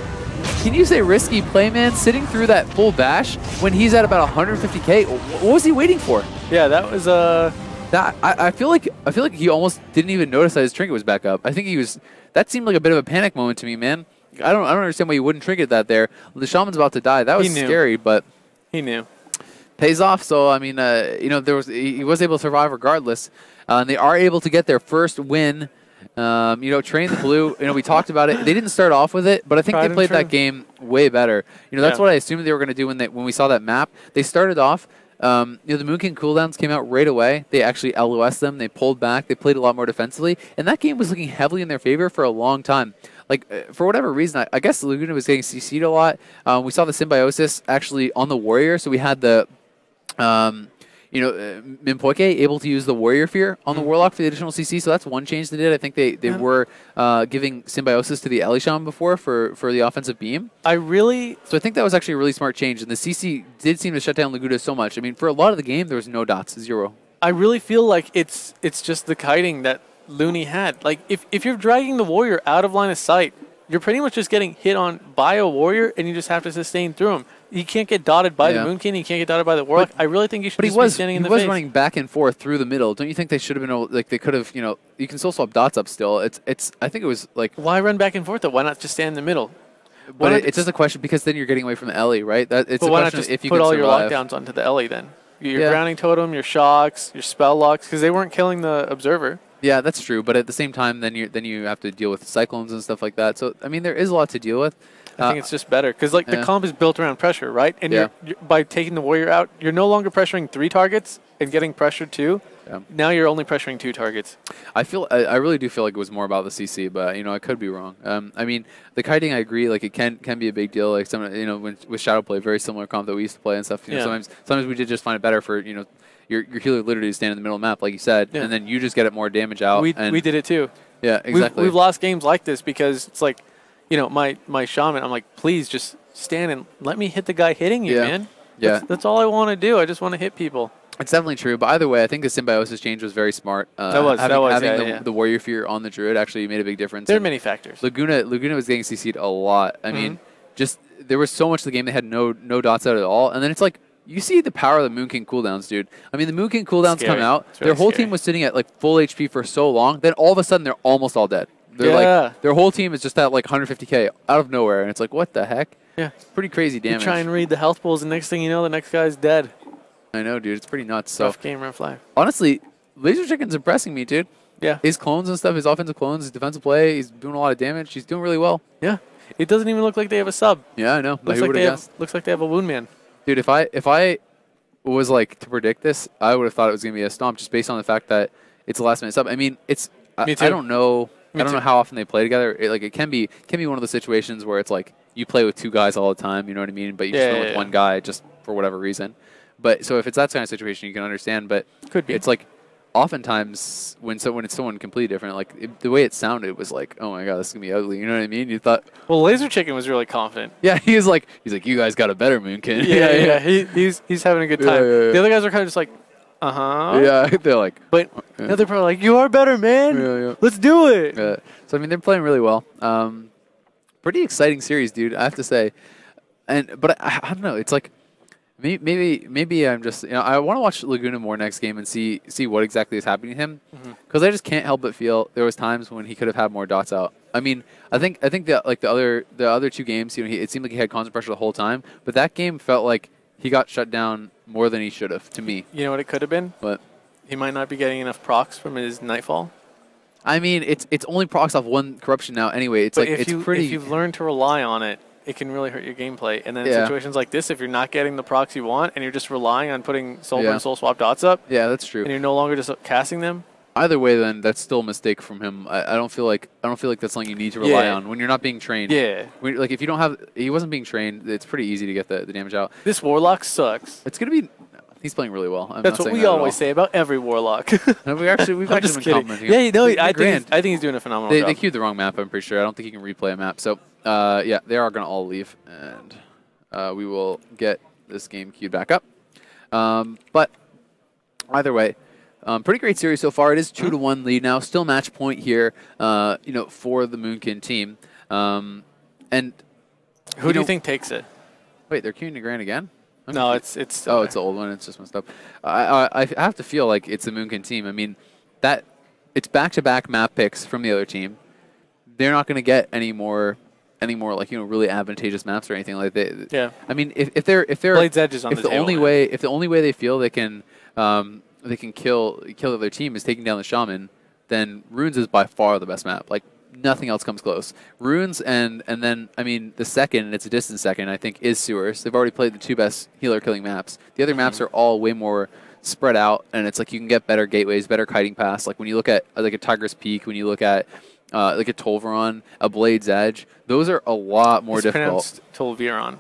can you say risky play, man? Sitting through that full bash when he's at about 150k? What was he waiting for? Yeah, that was I feel like he almost didn't even notice that his trinket was back up. I think he was. That seemed like a bit of a panic moment to me, man. I don't understand why you wouldn't trinket that there. The shaman's about to die. That was scary, but he knew. Pays off. So I mean, you know, he was able to survive regardless. And they are able to get their first win You know, Train the Blue, you know, we talked about it. They didn't start off with it, but I think Tried they and played true. that game way better. You know, that's what I assumed they were going to do when we saw that map. They started off, you know, the Moon King cooldowns came out right away. They actually LOS them. They pulled back. They played a lot more defensively. And that game was looking heavily in their favor for a long time. Like, for whatever reason, I guess Laguna was getting CC'd a lot. We saw the Symbiosis actually on the Warrior, so we had the... you know, Mimpoike able to use the Warrior Fear on the Warlock for the additional CC, so that's one change they did. I think they were giving Symbiosis to the Elishan before for the offensive beam. So I think that was actually a really smart change, and the CC did seem to shut down Laguna so much. I mean, for a lot of the game, there was no dots, 0. I really feel like it's just the kiting that Looney had. Like, if you're dragging the Warrior out of line of sight, you're pretty much just getting hit on by a Warrior, and you just have to sustain through him. You can't get dotted by the Moonkin. You can't get dotted by the Warlock. I really think you should just be standing in the face. He was running back and forth through the middle. Don't you think they should have been able, like, they could have, you know, you can still swap dots up still. I think it was like... Why run back and forth, though? Why not just stand in the middle? But it's just a question, because then you're getting away from the Ellie, right? It's but a why question not just if you put can all your survive. lockdowns onto the Ellie, then? Your grounding totem, your shocks, your spell locks, because they weren't killing the Observer. Yeah, that's true. But at the same time, then you have to deal with cyclones and stuff like that. So, I mean, there is a lot to deal with. I think it's just better because, like, the comp is built around pressure, right? And you're, by taking the Warrior out, you're no longer pressuring 3 targets and getting pressured 2. Yeah. Now you're only pressuring 2 targets. I really do feel like it was more about the CC, but you know, I could be wrong. I mean, the kiting, I agree. Like, it can be a big deal. Like some, you know, with Shadow Play, very similar comp that we used to play and stuff. You know, sometimes we did just find it better for, you know, your healer literally to stand in the middle of the map, like you said, and then you just get it more damage out. We did it too. Yeah, exactly. We've lost games like this because it's like, you know, my shaman, I'm like, please just stand and let me hit the guy hitting you, man. Yeah. That's all I want to do. I just want to hit people. It's definitely true, but either way, I think the Symbiosis change was very smart. Having the Warrior Fear on the Druid actually made a big difference. There are many factors. Laguna was getting CC'd a lot. I mean, just there was so much of the game they had no dots out at all, and then it's like, you see the power of the Moon King cooldowns, dude. I mean, the Moon King cooldowns come out. Really their whole team was sitting at like full HP for so long. Then all of a sudden, they're almost all dead. They're like, their whole team is just at like 150k out of nowhere, and it's like, what the heck? Yeah, it's pretty crazy damage. You try and read the health pools, and next thing you know, the next guy's dead. I know, dude. It's pretty nuts. Rough game, rough life. Honestly, Laser Chicken's impressing me, dude. Yeah. His clones and stuff, his offensive clones, his defensive play, he's doing a lot of damage. He's doing really well. Yeah. It doesn't even look like they have a sub. Yeah, I know. Looks like they have a wound man. Dude, if I was like to predict this, I would have thought it was going to be a stomp just based on the fact that it's a last minute sub. I mean, it's Me too. I don't know. Me I don't too. know how often they play together. It can be one of those situations where it's like you play with 2 guys all the time, you know what I mean? But you just went with one guy just for whatever reason. But so if it's that kind of situation, you can understand. But could be. It's like oftentimes when it's someone completely different, like the way it sounded was like, oh my god, this is gonna be ugly. You know what I mean? You thought. Well, Laser Chicken was really confident. Yeah, he's like, you guys got a better Moonkin. Yeah. He's having a good time. The other guys are kind of just like, Yeah, they're like. But now they're probably like, you are better, man. Yeah. Let's do it. So I mean, they're playing really well. Pretty exciting series, dude. I have to say, but I don't know. It's like. Maybe I'm just, you know, I want to watch Laguna more next game and see what exactly is happening to him, because I just can't help but feel there was times when he could have had more dots out. I mean, I think that like the other 2 games, you know, it seemed like he had constant pressure the whole time, but that game felt like he got shut down more than he should have to me. You know what it could have been? What? He might not be getting enough procs from his Nightfall. I mean, it's only procs off 1 corruption now anyway. It's but like if you've learned to rely on it, it can really hurt your gameplay. And then in situations like this, if you're not getting the procs you want and you're just relying on putting Soul and Soul Swap dots up, that's true. And you're no longer just casting them. Either way, then that's still a mistake from him. I don't feel like that's something you need to rely on when you're not being trained. Yeah. Like if you don't have, he wasn't being trained. It's pretty easy to get the damage out. This Warlock sucks. It's gonna be. He's playing really well. That's what we always say about every Warlock. No, we've actually been complimenting him. Yeah, no, I think he's doing a phenomenal job. They queued the wrong map, I'm pretty sure. I don't think he can replay a map. So, yeah, they are going to all leave, and we will get this game queued back up. But either way, pretty great series so far. It is 2-1 lead now. Still match point here, you know, for the Moonkin team. And who do you think takes it? Wait, they're queuing the Grand again? No, it's it's the old one. It's just messed up. I have to feel like it's the Moonkin team. I mean, it's back-to-back map picks from the other team. They're not going to get any more like, you know, really advantageous maps or anything like that. Yeah. I mean, if they're Blade's Edge is on the only way they feel they can kill the other team is taking down the shaman, then Runes is by far the best map. Like, nothing else comes close. Runes and then, I mean, the second, and it's a distant second, I think, is Sewers. They've already played the 2 best healer-killing maps. The other maps are all way more spread out, and it's like you can get better gateways, better kiting paths. Like when you look at like a Tiger's Peak, when you look at like a Tolveron, a Blade's Edge, those are a lot more difficult. It's pronounced Tolveron.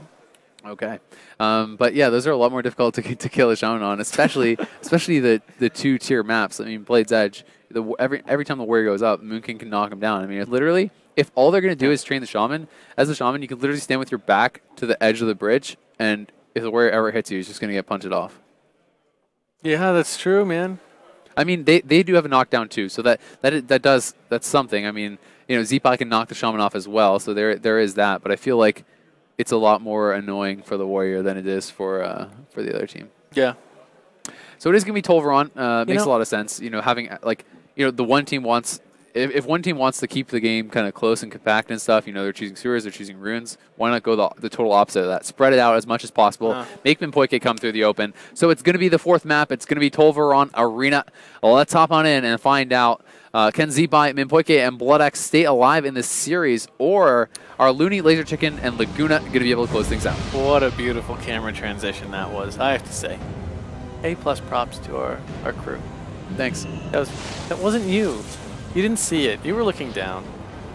Okay. But yeah, those are a lot more difficult to kill a shaman on, especially the 2-tier maps. I mean, Blade's Edge, every time the warrior goes up, Moon King can knock him down. I mean, literally, if all they're going to do is train the shaman, as a shaman, you can literally stand with your back to the edge of the bridge, and if the warrior ever hits you, he's just going to get punted off. Yeah, that's true, man. I mean, they do have a knockdown too, so that's something. I mean, you know, Zeepai can knock the shaman off as well, so there is that. But I feel like it's a lot more annoying for the warrior than it is for the other team. Yeah. So it is going to be Tolveron. Makes a lot of sense. You know, having like, you know, the one team wants. If one team wants to keep the game kind of close and compact and stuff, you know, they're choosing Sewers, they're choosing Runes, why not go the total opposite of that? Spread it out as much as possible. Make Minpoike come through the open. So it's going to be the 4th map. It's going to be Tolveron Arena. Well, let's hop on in and find out, can Zeepai, Minpoike, and BloodX stay alive in this series, or are Looney, Laser Chicken, and Laguna going to be able to close things out? What a beautiful camera transition that was, I have to say. A+ props to our crew. Thanks. That wasn't you. You didn't see it. You were looking down.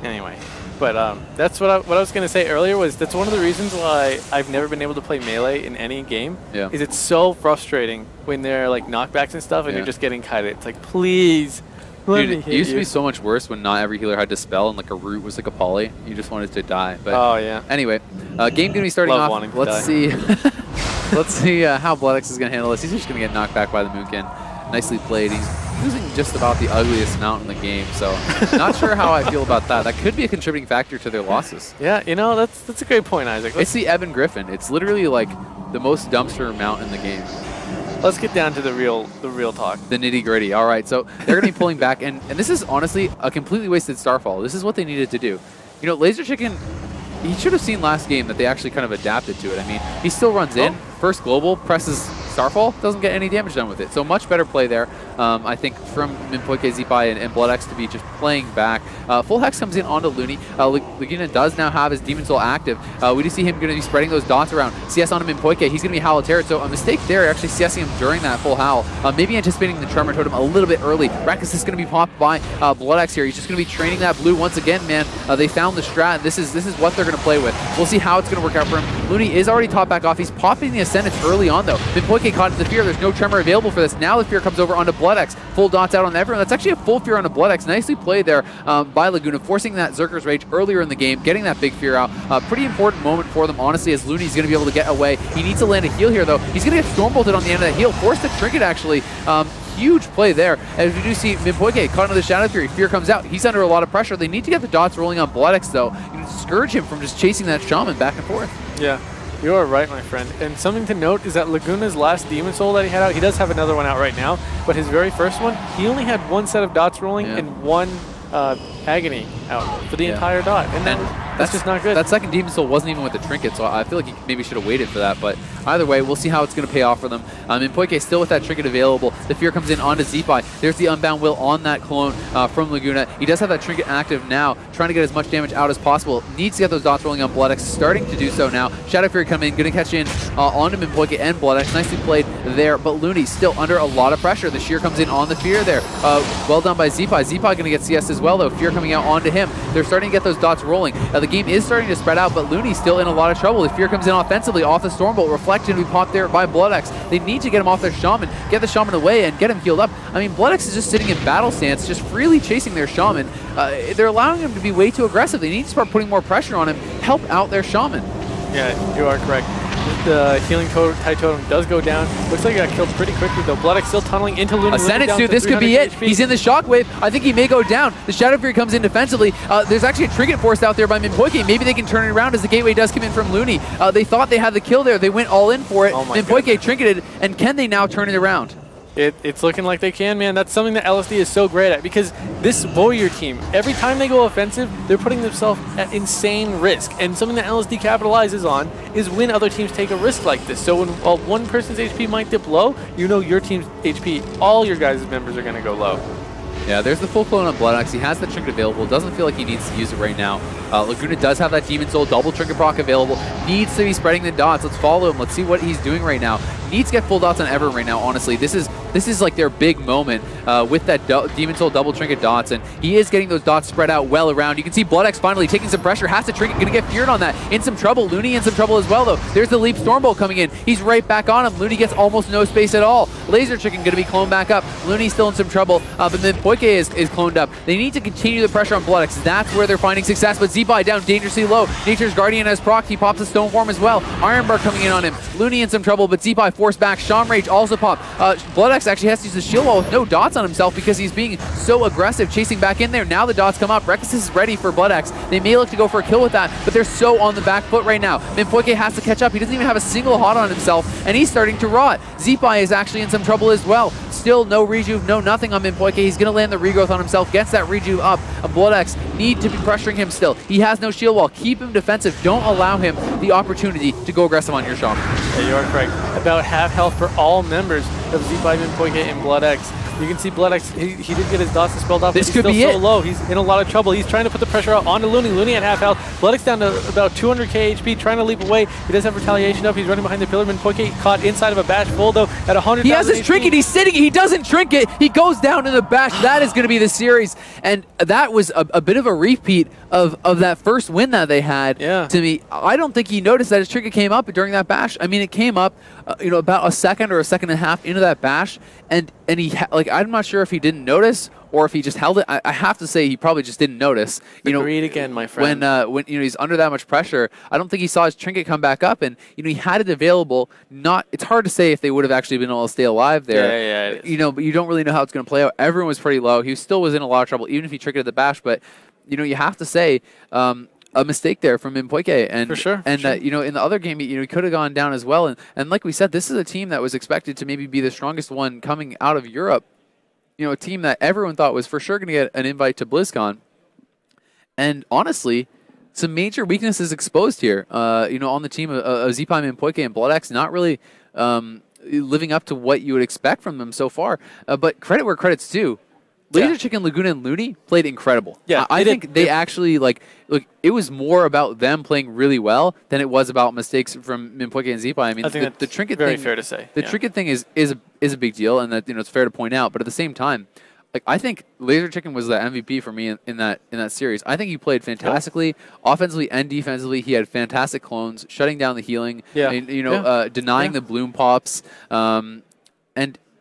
Anyway, but that's what I was going to say earlier was that's one of the reasons why I've never been able to play Melee in any game. Yeah. Is it's so frustrating when they're like knockbacks and stuff and you're just getting kited. It's like, please. Dude, it used to be so much worse when not every healer had Dispel and like a root was like a poly. You just wanted to die. But oh, yeah. Anyway, game going to be starting Love off. wanting to Let's die. see. Let's see how BloodX is going to handle this. He's just going to get knocked back by the Moonkin. Nicely played. He's using just about the ugliest mount in the game, so not sure how I feel about that. That could be a contributing factor to their losses. Yeah, you know, that's a great point, Isaac. It's the Eben Griffin. It's literally like the most dumpster mount in the game. Let's get down to the real talk. The nitty-gritty. All right, so they're going to be pulling back, and this is honestly a completely wasted Starfall. This is what they needed to do. You know, Laser Chicken, he should have seen last game that they actually kind of adapted to it. I mean, he still runs in, first global, presses Starfall, doesn't get any damage done with it. So much better play there, I think, from Minpoike, Zeepai, and BloodX to be just playing back. Full Hex comes in onto Looney. Laguna does now have his Demon Soul active. We do see him going to be spreading those dots around. CS onto Minpoike. He's going to be Howl of Terror. So a mistake there, actually CSing him during that full Howl. Maybe anticipating the Tremor Totem a little bit early. Rakus is going to be popped by BloodX here. He's just going to be training that blue once again, man. They found the strat. This is what they're going to play with. We'll see how it's going to work out for him. Looney is already top back off. He's popping the Ascendance early on, though. Minpoike caught in the Fear. There's no Tremor available for this. Now the Fear comes over onto BloodX. Full dots out on everyone. That's actually a full Fear onto BloodX. Nicely played there by Laguna, forcing that Zerker's Rage earlier in the game, getting that big Fear out. Pretty important moment for them, honestly, as Looney's going to be able to get away. He needs to land a heal here, though. He's going to get Stormbolted on the end of that heal. Forced the Trinket, actually. Huge play there. As we do see Minpoike caught into the Shadow Fury. Fear comes out. He's under a lot of pressure. They need to get the dots rolling on BloodX, though. You can discourage him from just chasing that Shaman back and forth. Yeah. You are right, my friend. And something to note is that Laguna's last Demon Soul that he had out, he does have another one out right now, but his very first one, he only had one set of dots rolling and one Agony out for the entire dot. And that's just not good. That second Demon Soul wasn't even with the Trinket, so I feel like he maybe should have waited for that. But either way, we'll see how it's going to pay off for them. Minpoike still with that Trinket available. The Fear comes in onto Zeepai. There's the Unbound Will on that clone from Laguna. He does have that Trinket active now, trying to get as much damage out as possible. Needs to get those dots rolling on BloodX, starting to do so now. Shadow Fury coming in, going to catch in onto Minpoike and BloodX. Nicely played there, but Looney still under a lot of pressure. The Shear comes in on the Fear there. Well done by Zeepai. Zeepai going to get CS as well, though. Fear coming out onto him. They're starting to get those dots rolling. The game is starting to spread out, but Looney's still in a lot of trouble. The Fear comes in offensively off the Stormbolt. Reflected to be popped there by BloodX. They need to get him off their Shaman, get the Shaman away, and get him healed up. I mean, BloodX is just sitting in battle stance, just freely chasing their Shaman. They're allowing him to be way too aggressive. They need to start putting more pressure on him, help out their Shaman. Yeah, you are correct. The healing Tide Totem does go down. Looks like he got killed pretty quickly, though. BloodX still tunneling into Looney. Ascendance, dude, this could be it. HP. He's in the Shockwave. I think he may go down. The Shadow Fury comes in defensively. There's actually a Trinket forced out there by Minpoike. Maybe they can turn it around as the Gateway does come in from Looney. They thought they had the kill there. They went all in for it. Oh Minpoike trinketed, and can they now turn it around? It's looking like they can, man. That's something that LSD is so great at, because this Warrior team, every time they go offensive, they're putting themselves at insane risk. And something that LSD capitalizes on is when other teams take a risk like this. So when one person's HP might dip low, you know your team's HP, all your guys' members are going to go low. Yeah, there's the full clone on Blood Axe. He has the trinket available. Doesn't feel like he needs to use it right now. Laguna does have that Demon Soul double trinket proc available. Needs to be spreading the dots. Let's follow him. Let's see what he's doing right now. Needs to get full dots on Ever right now, honestly. This is like their big moment with that Demon Soul double trinket dots, and he is getting those dots spread out well around. You can see Blood Axe finally taking some pressure. Has to trinket. Gonna get feared on that. In some trouble. Looney in some trouble as well, though. There's the Leap Stormbolt coming in. He's right back on him. Looney gets almost no space at all. Laser Chicken gonna be cloned back up. Looney's still in some trouble, but then Poike is cloned up. They need to continue the pressure on Blood Axe. That's where they're finding success, but Zeepai down dangerously low. Nature's Guardian has proc. He pops a Stone Form as well. Ironbark coming in on him. Looney in some trouble, but Zeepai forced back. Shaman Rage also popped. Blood Axe actually has to use the shield wall with no dots on himself because he's being so aggressive, chasing back in there. Now the dots come up. Reckless is ready for Blood Axe. They may look to go for a kill with that, but they're so on the back foot right now. Minpoike has to catch up. He doesn't even have a single hot on himself, and he's starting to rot. Zeepai is actually in some trouble as well. Still no rejuve, no nothing on Minpoike. He's going to land the regrowth on himself, gets that rejuve up. Blood Axe need to be pressuring him still. He has no shield wall. Keep him defensive. Don't allow him the opportunity to go aggressive on your Shaman. Yeah, you are correct. About half health for all members of Zeepai, Minpoike, and Blood Axe. You can see Blood Axe, he did get his dots dispelled off, this but could he's still be so low. He's in a lot of trouble. He's trying to put the pressure out onto Looney. Looney at half health. Blood Axe down to about 200k HP, trying to leap away. He does have retaliation up. He's running behind the pillar. Minpoike caught inside of a bash full, though, at 100. He has his trinket. He's sitting. He doesn't trinket. He goes down to the bash. That is going to be the series. And that was a bit of a repeat of that first win that they had. Yeah. To me, I don't think he noticed that his trinket came up during that bash. I mean, it came up, about a second or a second and a half into that bash, and he I'm not sure if he didn't notice or if he just held it. I have to say he probably just didn't notice. Agreed again, my friend. When he's under that much pressure, I don't think he saw his trinket come back up, and he had it available. It's hard to say if they would have actually been able to stay alive there. Yeah. But you don't really know how it's going to play out. Everyone was pretty low. He still was in a lot of trouble, even if he tricketed the bash. But you have to say. A mistake there from Minpoike, and for sure. In the other game, he could have gone down as well. And like we said, this is a team that was expected to maybe be the strongest one coming out of Europe. A team that everyone thought was for sure going to get an invite to BlizzCon. And honestly, some major weaknesses exposed here. On the team of Zeepai, Minpoike, and Blood Axe, not really living up to what you would expect from them so far. But credit where credit's due. Laser Chicken, Laguna, and Looney played incredible. Yeah, I think they actually, look, it was more about them playing really well than it was about mistakes from Minpoike and Zeepai. I mean, the trinket very thing, fair to say. The trinket thing is a big deal, and that it's fair to point out. But at the same time, I think Laser Chicken was the MVP for me in that series. I think he played fantastically, offensively and defensively. He had fantastic clones, shutting down the healing, denying the bloom pops, and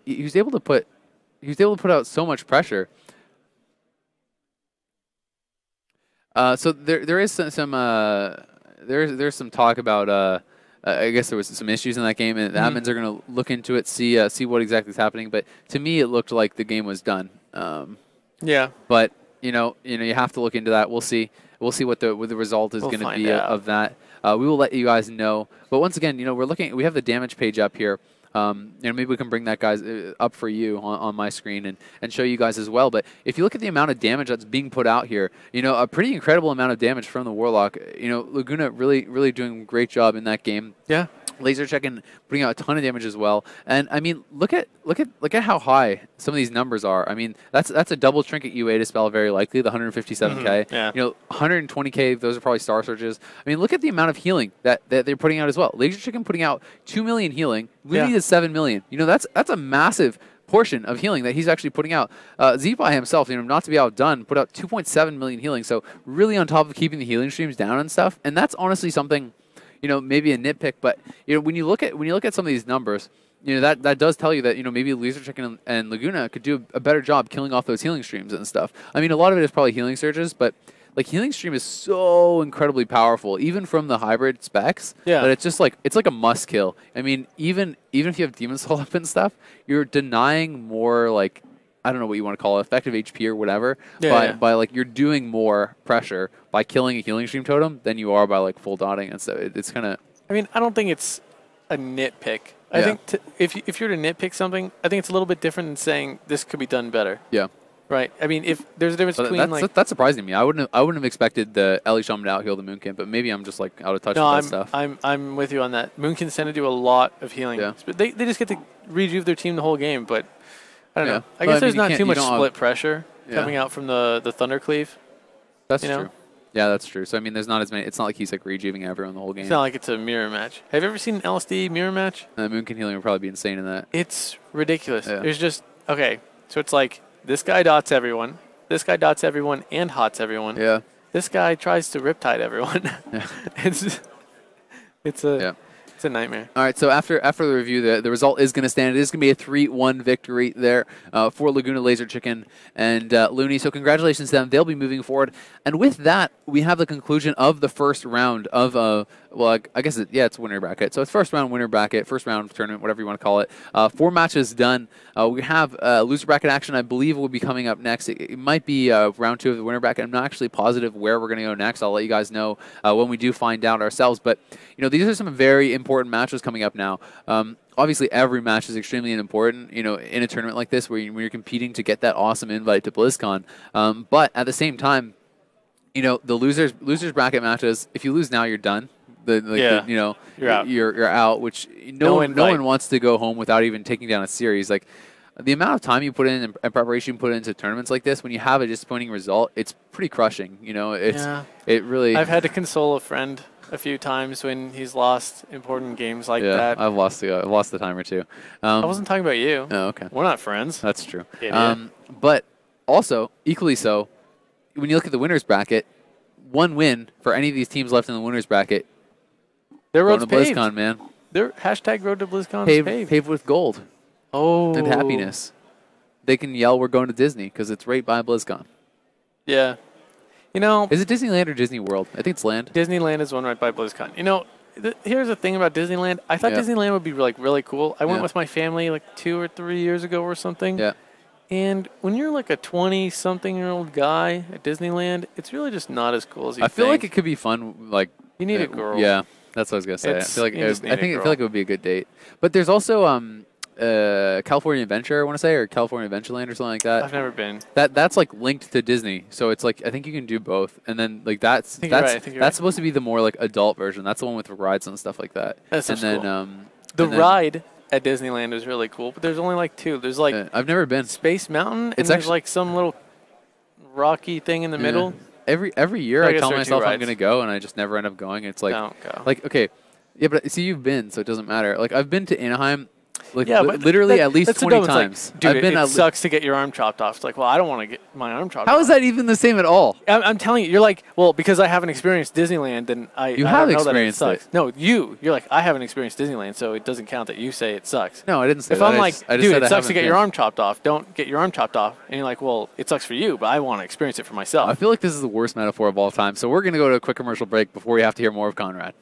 he was able to put. He was able to put out so much pressure. So there is some there's some talk about I guess there was some issues in that game, and the admins are going to look into it, see what exactly is happening. But to me, it looked like the game was done. Yeah. But you have to look into that. We'll see. We'll see what the result is going to be of that. We will let you guys know. But once again, we're looking. We have the damage page up here. Maybe we can bring that guys up for you on my screen and show you guys as well. But if you look at the amount of damage that's being put out here, a pretty incredible amount of damage from the Warlock. Laguna really doing a great job in that game. Yeah. Laser Chicken putting out a ton of damage as well. And I mean, look at how high some of these numbers are. I mean, that's a double trinket UA dispel very likely, the 157k. Yeah. 120k, those are probably star surges. I mean, look at the amount of healing that they're putting out as well. Laser Chicken putting out 2 million healing. Looney is 7 million. That's a massive portion of healing that he's actually putting out. Zeepai himself, not to be outdone, put out 2.7 million healing. So really on top of keeping the healing streams down and stuff. And that's honestly something, maybe a nitpick, but when you look at some of these numbers, that does tell you that maybe Laser Chicken and Laguna could do a better job killing off those healing streams and stuff. I mean, a lot of it is probably healing surges, but healing stream is so incredibly powerful, even from the hybrid specs. Yeah. But it's just it's like a must kill. I mean, even if you have Demon Soul up and stuff, you're denying more I don't know what you want to call it, effective HP or whatever. By you're doing more pressure by killing a healing stream totem than you are by full dotting, and so it's kind of. I mean, I don't think it's a nitpick. I think if you're to nitpick something, I think it's a little bit different than saying this could be done better. Yeah. Right. I mean, if there's a difference between that's surprising to me. I wouldn't have expected the Ellie Shaman to outheal the Moonkin, but maybe I'm just out of touch with that stuff. I'm with you on that. Moonkins tend to do a lot of healing. Yeah. But they just get to rejuve their team the whole game, but I don't know. I guess there's not too much split pressure. coming out from the Thundercleave. That's true. Yeah, that's true. So I mean, there's not as many. It's not like he's like rejuving everyone the whole game. It's not like it's a mirror match. Have you ever seen an LSD mirror match? Moonkin healing would probably be insane in that. It's ridiculous. Yeah. There's just okay. So it's like this guy dots everyone, this guy dots everyone and hots everyone. Yeah. This guy tries to riptide everyone. Yeah. It's a nightmare. All right, so after the review, the result is going to stand. It is going to be a 3-1 victory there for Laguna Laser Chicken and Looney. So congratulations to them. They'll be moving forward. And with that, we have the conclusion of the first round of, well, I guess, it's winner bracket. So it's first round winner bracket, first round tournament, whatever you want to call it. 4 matches done. We have loser bracket action, I believe, will be coming up next. It might be round 2 of the winner bracket. I'm not actually positive where we're going to go next. I'll let you guys know when we do find out ourselves. But, these are some very important matches coming up now. Obviously, every match is extremely important, in a tournament like this where you're competing to get that awesome invite to BlizzCon. But at the same time, the losers bracket matches, if you lose now, you're done. You're out. You're out, which no one wants to go home without even taking down a series. Like, the amount of time you put in and preparation you put into tournaments like this, when you have a disappointing result, it's pretty crushing. It really. I've had to console a friend a few times when he's lost important games like that. I've lost the time or two. I wasn't talking about you. Oh, okay. We're not friends. That's true. But also, equally so, when you look at the winners bracket, one win for any of these teams left in the winners bracket. Their road's paved. BlizzCon, man. Their hashtag road to BlizzCon is paved. Paved with gold. Oh. And happiness. They can yell, "We're going to Disney," because it's right by BlizzCon. Yeah. Is it Disneyland or Disney World? I think it's land. Disneyland is one right by BlizzCon. Here's the thing about Disneyland. I thought Disneyland would be really cool. I went with my family like 2 or 3 years ago or something. Yeah. And when you're like a 20-something-year-old guy at Disneyland, it's really just not as cool as you think. I feel like it could be fun. Like, you need a girl. Yeah, that's what I was gonna say. I feel like it would be a good date. But there's also California Adventure, I want to say, or California Adventureland or something like that. I've never been. That's like linked to Disney, so it's like I think you can do both. And then like that's supposed to be the more like adult version. That's the one with rides and stuff like that. That's and then cool. The ride at Disneyland is really cool, but there's only like 2. There's like I've never been Space Mountain, and there's like some little rocky thing in the middle. Every year I tell myself I'm gonna go, and I just never end up going. It's like don't go. Like okay, yeah, but see, you've been, so it doesn't matter. Like I've been to Anaheim. Like but literally at least 20 times. Like, dude, it sucks to get your arm chopped off. It's like, well, I don't want to get my arm chopped off. How is that even the same at all? I'm telling you, you're like, well, because I haven't experienced Disneyland, then You have experienced it. No, you're like, I haven't experienced Disneyland, so it doesn't count that you say it sucks. No, I didn't say that. If I'm like, dude, it sucks to get your arm chopped off. Don't get your arm chopped off. And you're like, well, it sucks for you, but I want to experience it for myself. I feel like this is the worst metaphor of all time. So we're going to go to a quick commercial break before we have to hear more of Conrad.